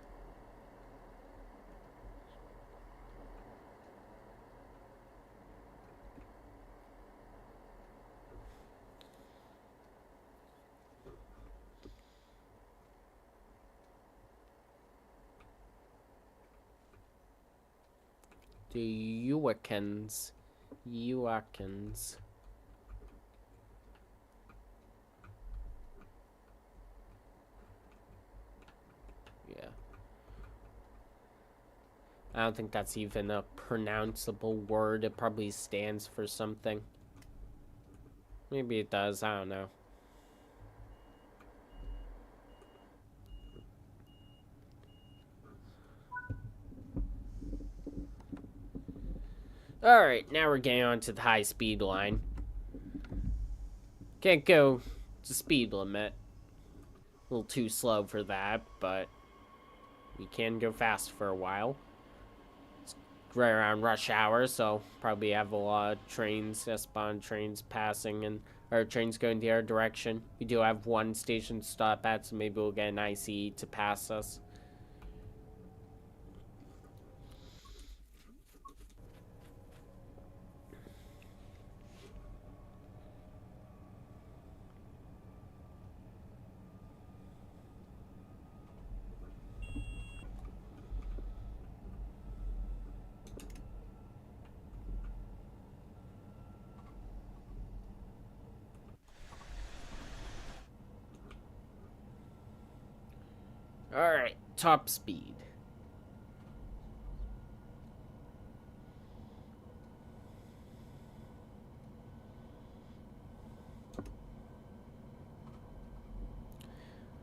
The Uakens. Uakens. Yeah. I don't think that's even a pronounceable word. It probably stands for something. Maybe it does. I don't know. Alright, now we're getting on to the high speed line. Can't go to speed limit. A little too slow for that, but we can go fast for a while. It's right around rush hour, so probably have a lot of trains, S-Bahn trains passing, and or trains going the other direction. We do have one station to stop at, so maybe we'll get an ICE to pass us. Alright, top speed.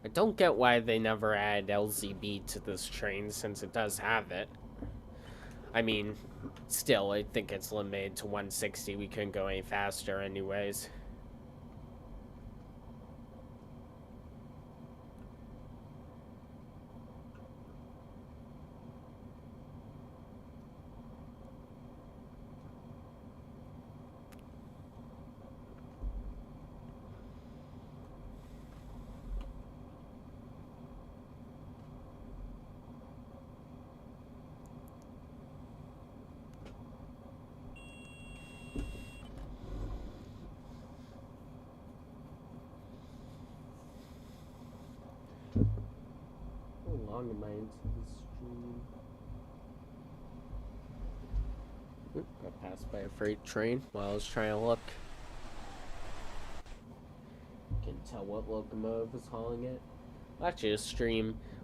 I don't get why they never add LZB to this train since it does have it. I mean, still, I think it's limited to 160. We couldn't go any faster anyways. How long am I into this stream? Oop, got passed by a freight train while I was trying to look. Can't tell what locomotive is hauling it. Actually,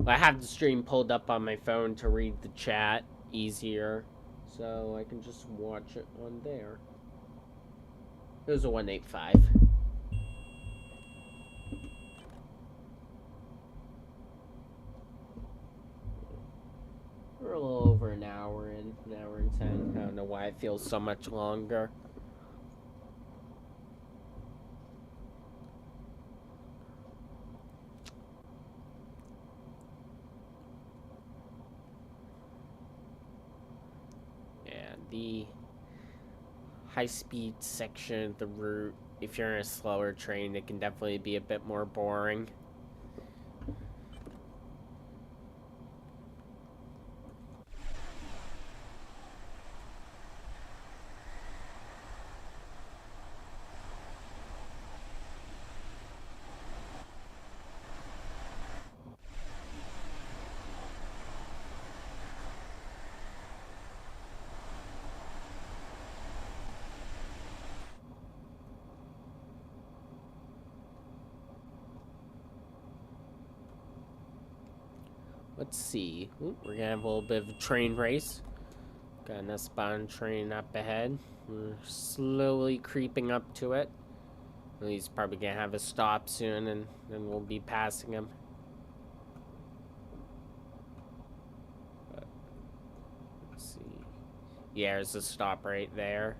I have the stream pulled up on my phone to read the chat easier, so I can just watch it on there. It was a 185. We're a little over an hour and 10. I don't know why it feels so much longer. Yeah, the high-speed section of the route, if you're in a slower train, it can definitely be a bit more boring. Let's see. Ooh, we're gonna have a little bit of a train race. Got an S-Bahn train up ahead. We're slowly creeping up to it. He's probably gonna have a stop soon, and then we'll be passing him. But, let's see. Yeah, there's a stop right there.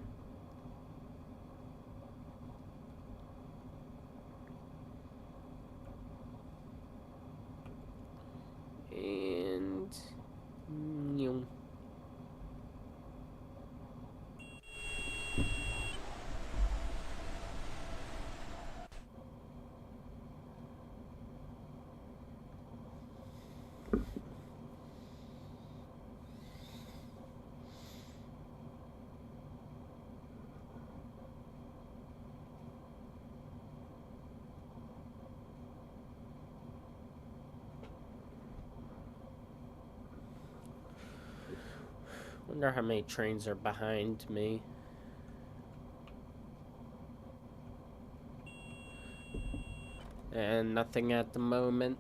And wonder how many trains are behind me. And nothing at the moment.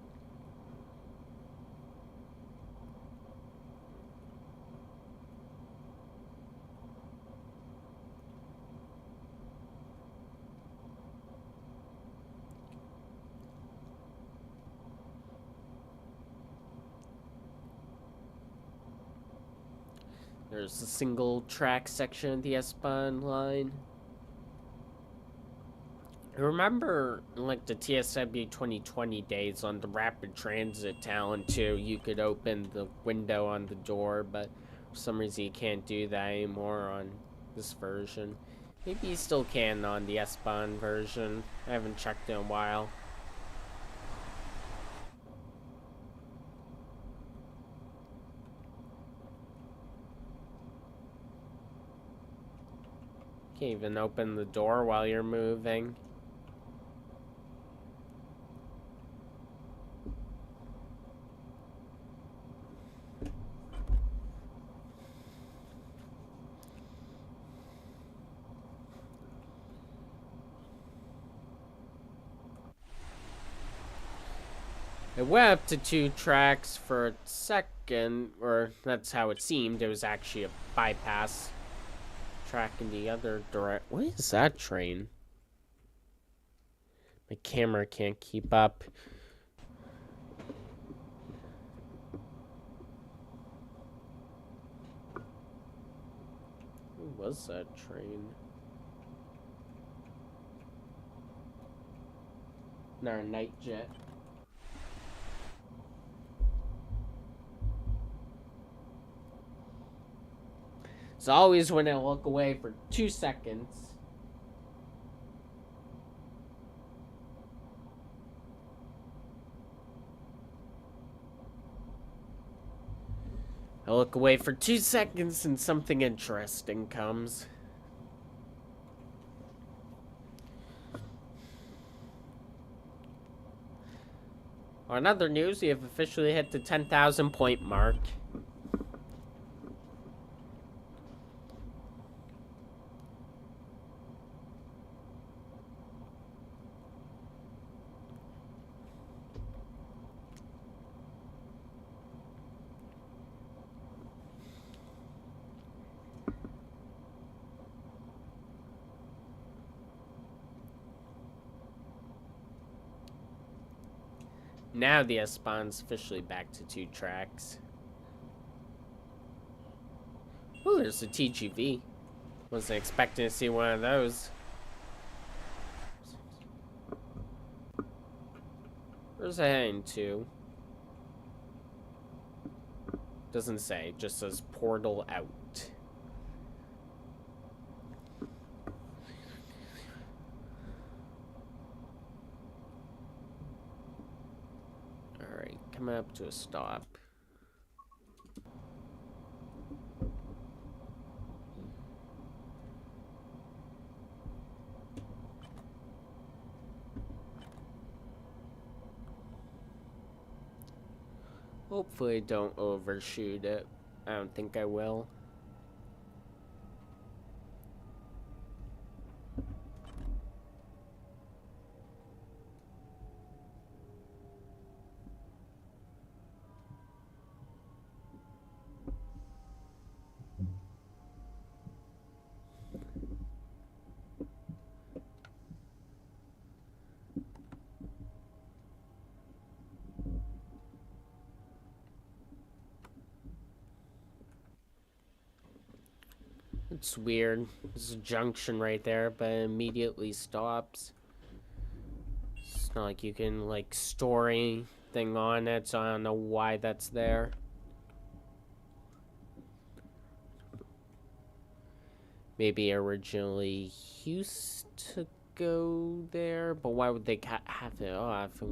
There's a single track section of the S-Bahn line. I remember, like, the TSW 2020 days on the Rapid Transit Talon 2, you could open the window on the door, but for some reason you can't do that anymore on this version. Maybe you still can on the S-Bahn version. I haven't checked in a while. Can't even open the door while you're moving. It went up to 2 tracks for a second, or that's how it seemed. It was actually a bypass track in the other direction. What is that train? My camera can't keep up. Who was that train? Our night jet. It's always when I look away for 2 seconds. I look away for 2 seconds and something interesting comes. On other news, we have officially hit the 10,000 point mark. Now the S-Bahn's officially back to 2 tracks. Oh, there's a TGV. Wasn't expecting to see one of those. Where's it heading to? Doesn't say, just says portal out. Alright, coming up to a stop. Hopefully don't overshoot it. I don't think I will. It's weird. There's a junction right there, but it immediately stops. It's not like you can, like, store anything on it, so I don't know why that's there. Maybe originally used to go there, but why would they have it? Oh, I have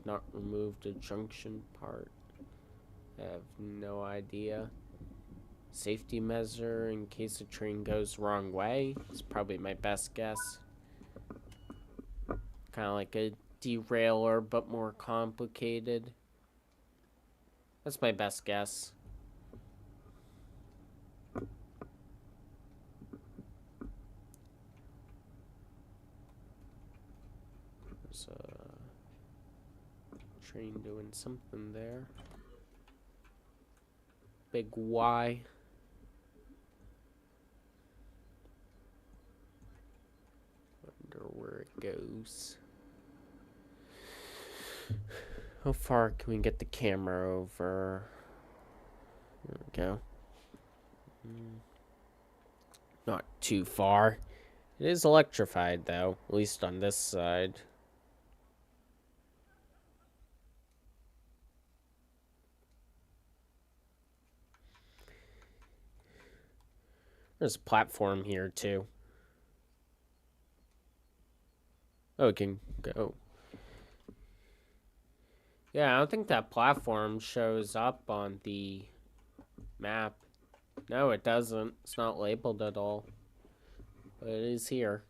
not removed the junction part. I have no idea. Safety measure in case the train goes wrong way. It's probably my best guess. Kind of like a derailer, but more complicated. That's my best guess. There's a train doing something there. Big Y. Wonder where it goes. How far can we get the camera over? There we go. Not too far. It is electrified, though, at least on this side. There's a platform here, too. Oh, it can go. Yeah, I don't think that platform shows up on the map. No, it doesn't. It's not labeled at all. But it is here.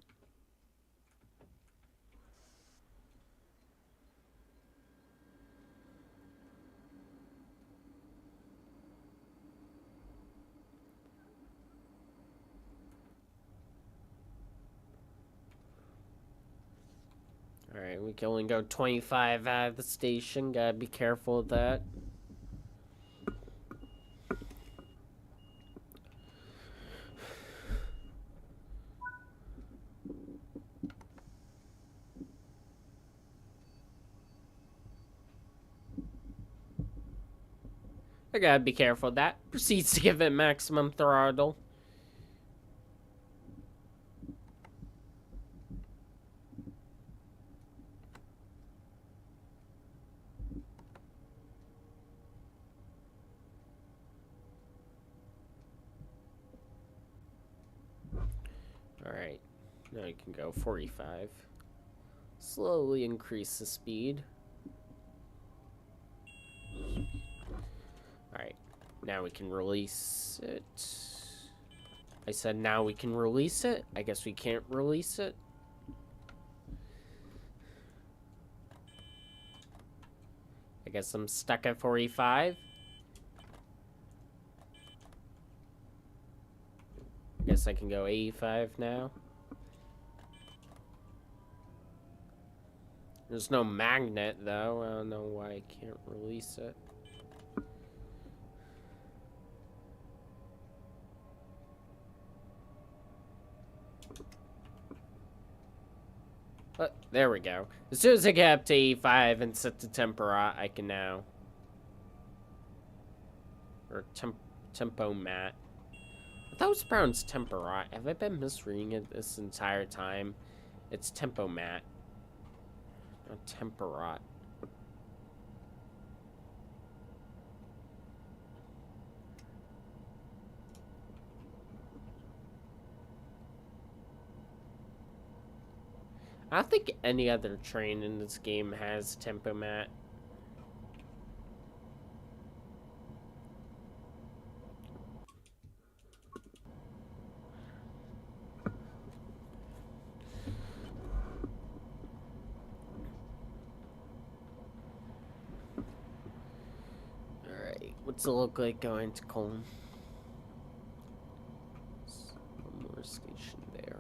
Alright, we can only go 25 out of the station. Gotta be careful of that. I gotta be careful of that. Proceeds to give it maximum throttle. Alright, now you can go 45. Slowly increase the speed. Alright, now we can release it. I said now we can release it. I guess we can't release it. I guess I'm stuck at 45. I guess I can go 85 now. There's no magnet, though. I don't know why I can't release it. But there we go. As soon as I get up to 85 and set to tempera, I can now... Or tempo mat. I thought it was pronounced tempera. Have I been misreading it this entire time? It's tempo mat. Not temperat. I don't think any other train in this game has tempo mat. Alright, what's it look like going to Koln? One more station there.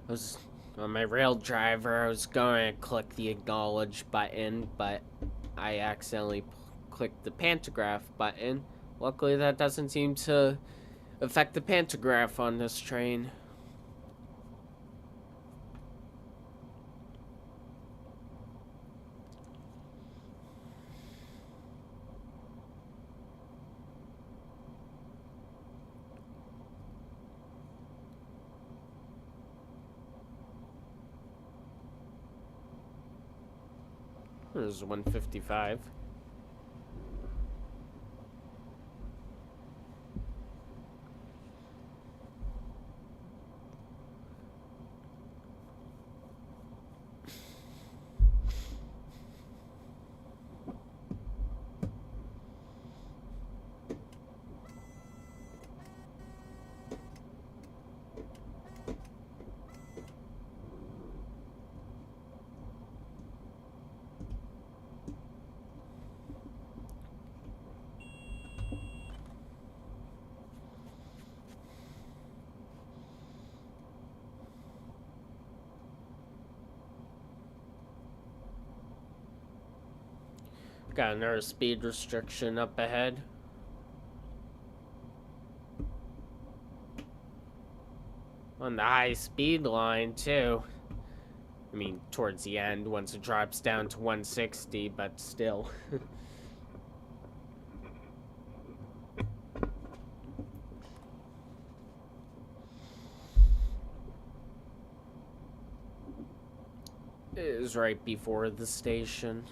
I was on my rail driver. I was going to click the acknowledge button, but I accidentally clicked the pantograph button. Luckily, that doesn't seem to affect the pantograph on this train. There's 155. Got another speed restriction up ahead. On the high speed line, too. I mean, towards the end, once it drops down to 160, but still. It is right before the station.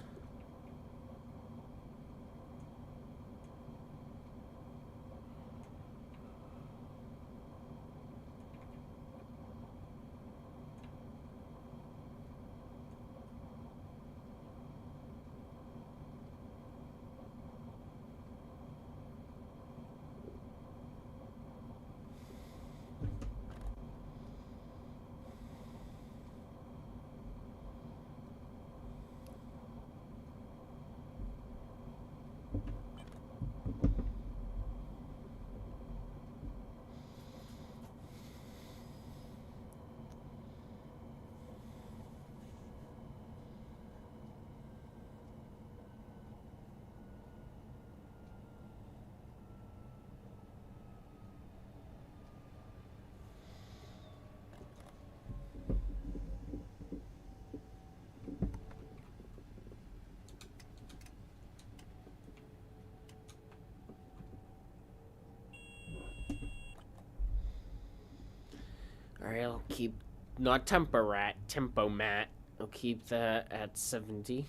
Alright, I'll keep... Not tempo mat. I'll keep that at 70.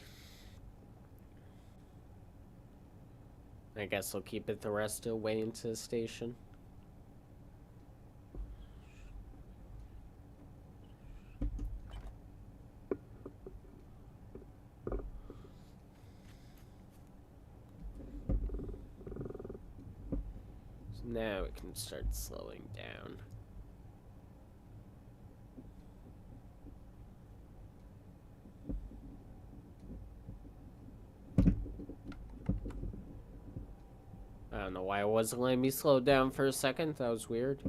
I guess I'll keep it the rest of the way into the station. So now it can start slowing down. I don't know why it wasn't letting me slow down for a second. That was weird.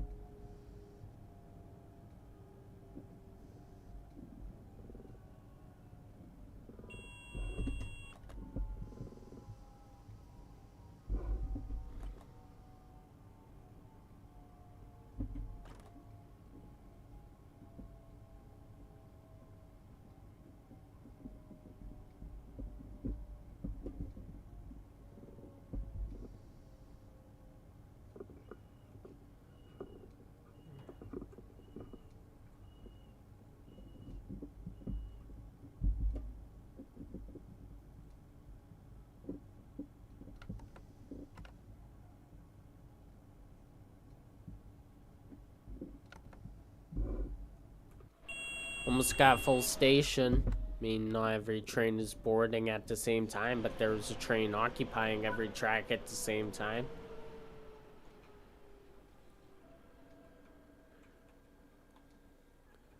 Almost got full station. I mean, not every train is boarding at the same time, but there's a train occupying every track at the same time.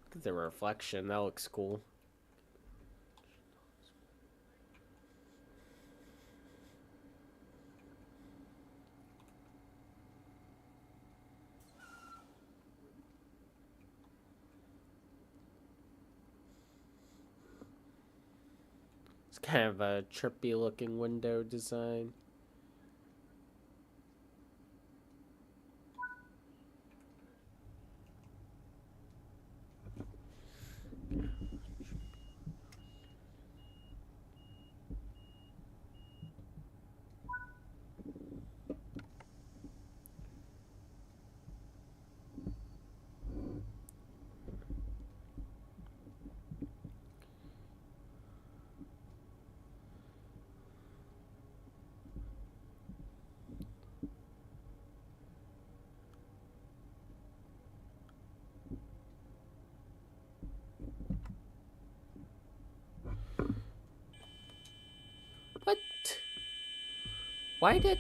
Look at the reflection. That looks cool. It's kind of a trippy looking window design. What? Why did...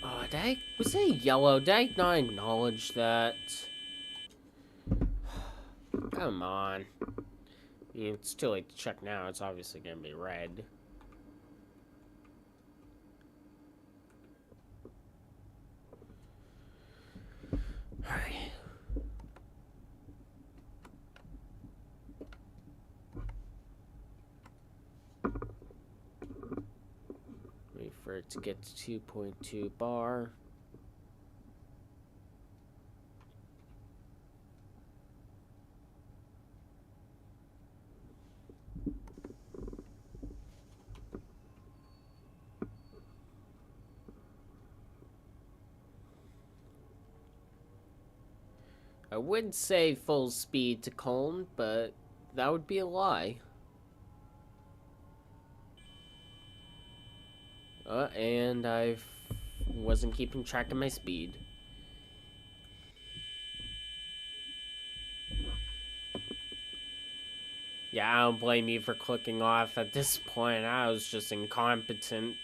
Oh, was it yellow? Did I not acknowledge that? Come on. I mean, it's too late to check now. It's obviously gonna be red. Alright. to get to 2.2 bar. I would say full speed to Koln, but that would be a lie. And I wasn't keeping track of my speed. Yeah, I don't blame you for clicking off. At this point, I was just incompetent.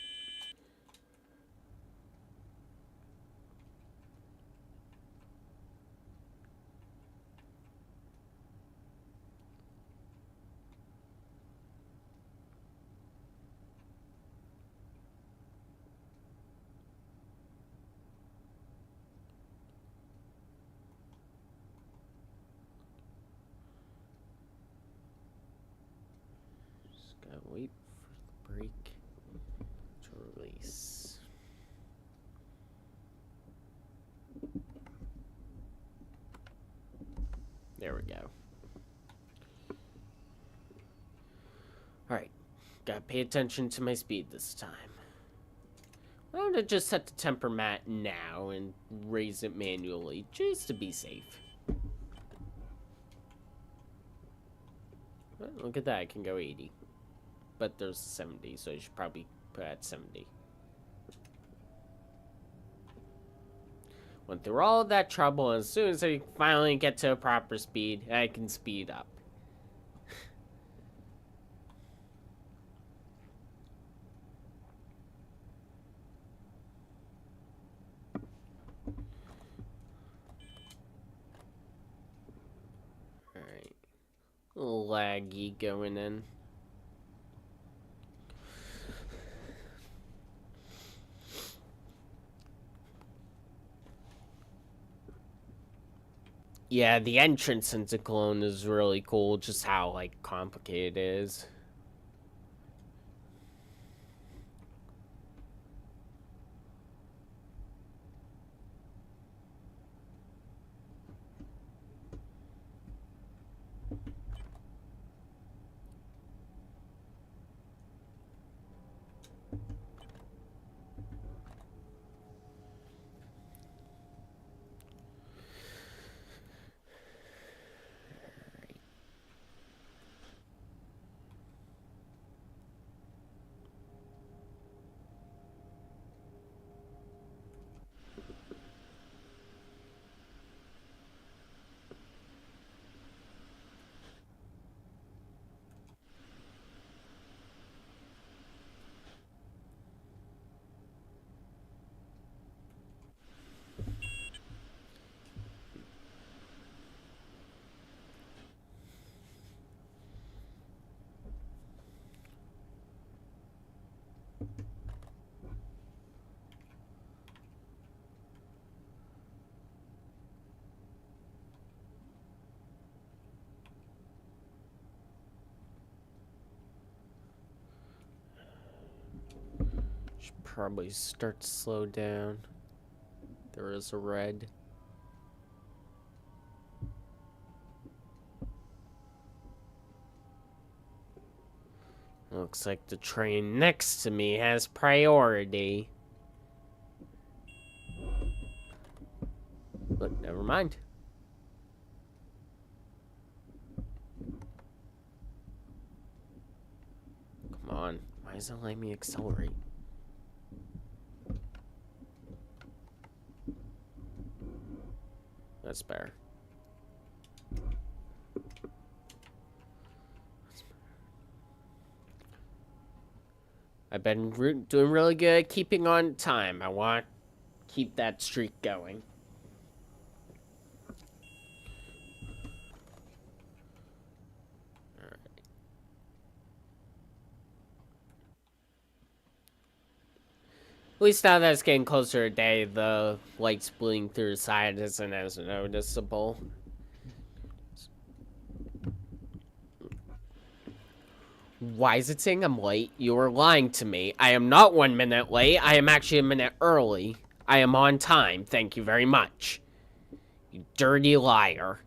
Just gotta wait for the brake to release. There we go. Alright, gotta pay attention to my speed this time. I'm gonna just set the temper mat now and raise it manually, just to be safe. Well, look at that, I can go 80. But there's 70, so I should probably put at 70. Went through all of that trouble, and as soon as I finally get to a proper speed, I can speed up. Alright. A little laggy going in. Yeah, the entrance into Koln is really cool, just how, like, complicated it is. Should probably start to slow down. There is a red. Looks like the train next to me has priority. But never mind. Come on. Why doesn't it let me accelerate? That's better. I've been doing really good at keeping on time. I want to keep that streak going. Alright. At least now that it's getting closer to day, the lights bleeding through the side isn't as noticeable. Why is it saying I'm late? You are lying to me. I am not 1 minute late. I am actually a minute early. I am on time. Thank you very much. You dirty liar.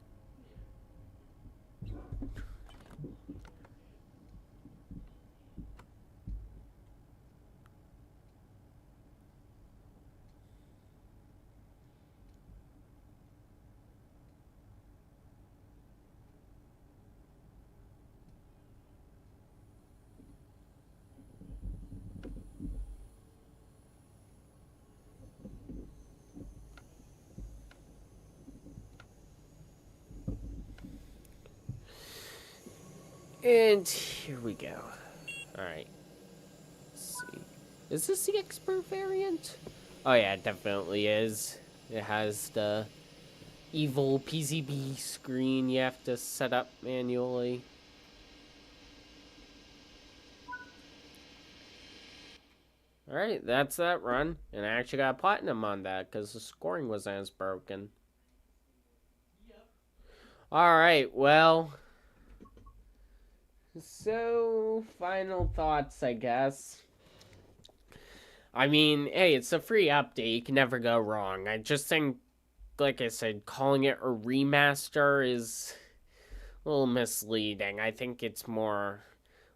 And here we go. Alright. Let's see. Is this the expert variant? Oh yeah, it definitely is. It has the evil PCB screen you have to set up manually. Alright, that's that run. And I actually got platinum on that because the scoring wasn't as broken. Alright, well. So, final thoughts, I guess. I mean, hey, it's a free update. You can never go wrong. I just think, like I said, calling it a remaster is a little misleading. I think it's more,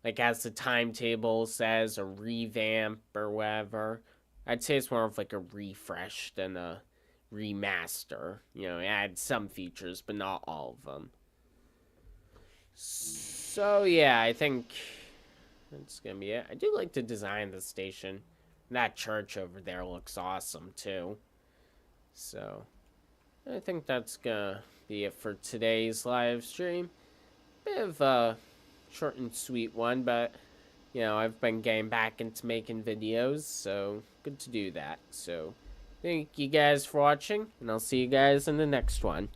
like, as the timetable says, a revamp or whatever. I'd say it's more of like a refresh than a remaster. You know, add some features, but not all of them. So, yeah, I think that's gonna be it. I do like the design of the station. That church over there looks awesome, too. So, I think that's gonna be it for today's live stream. Bit of a short and sweet one, but, you know, I've been getting back into making videos, so good to do that. So, thank you guys for watching, and I'll see you guys in the next one.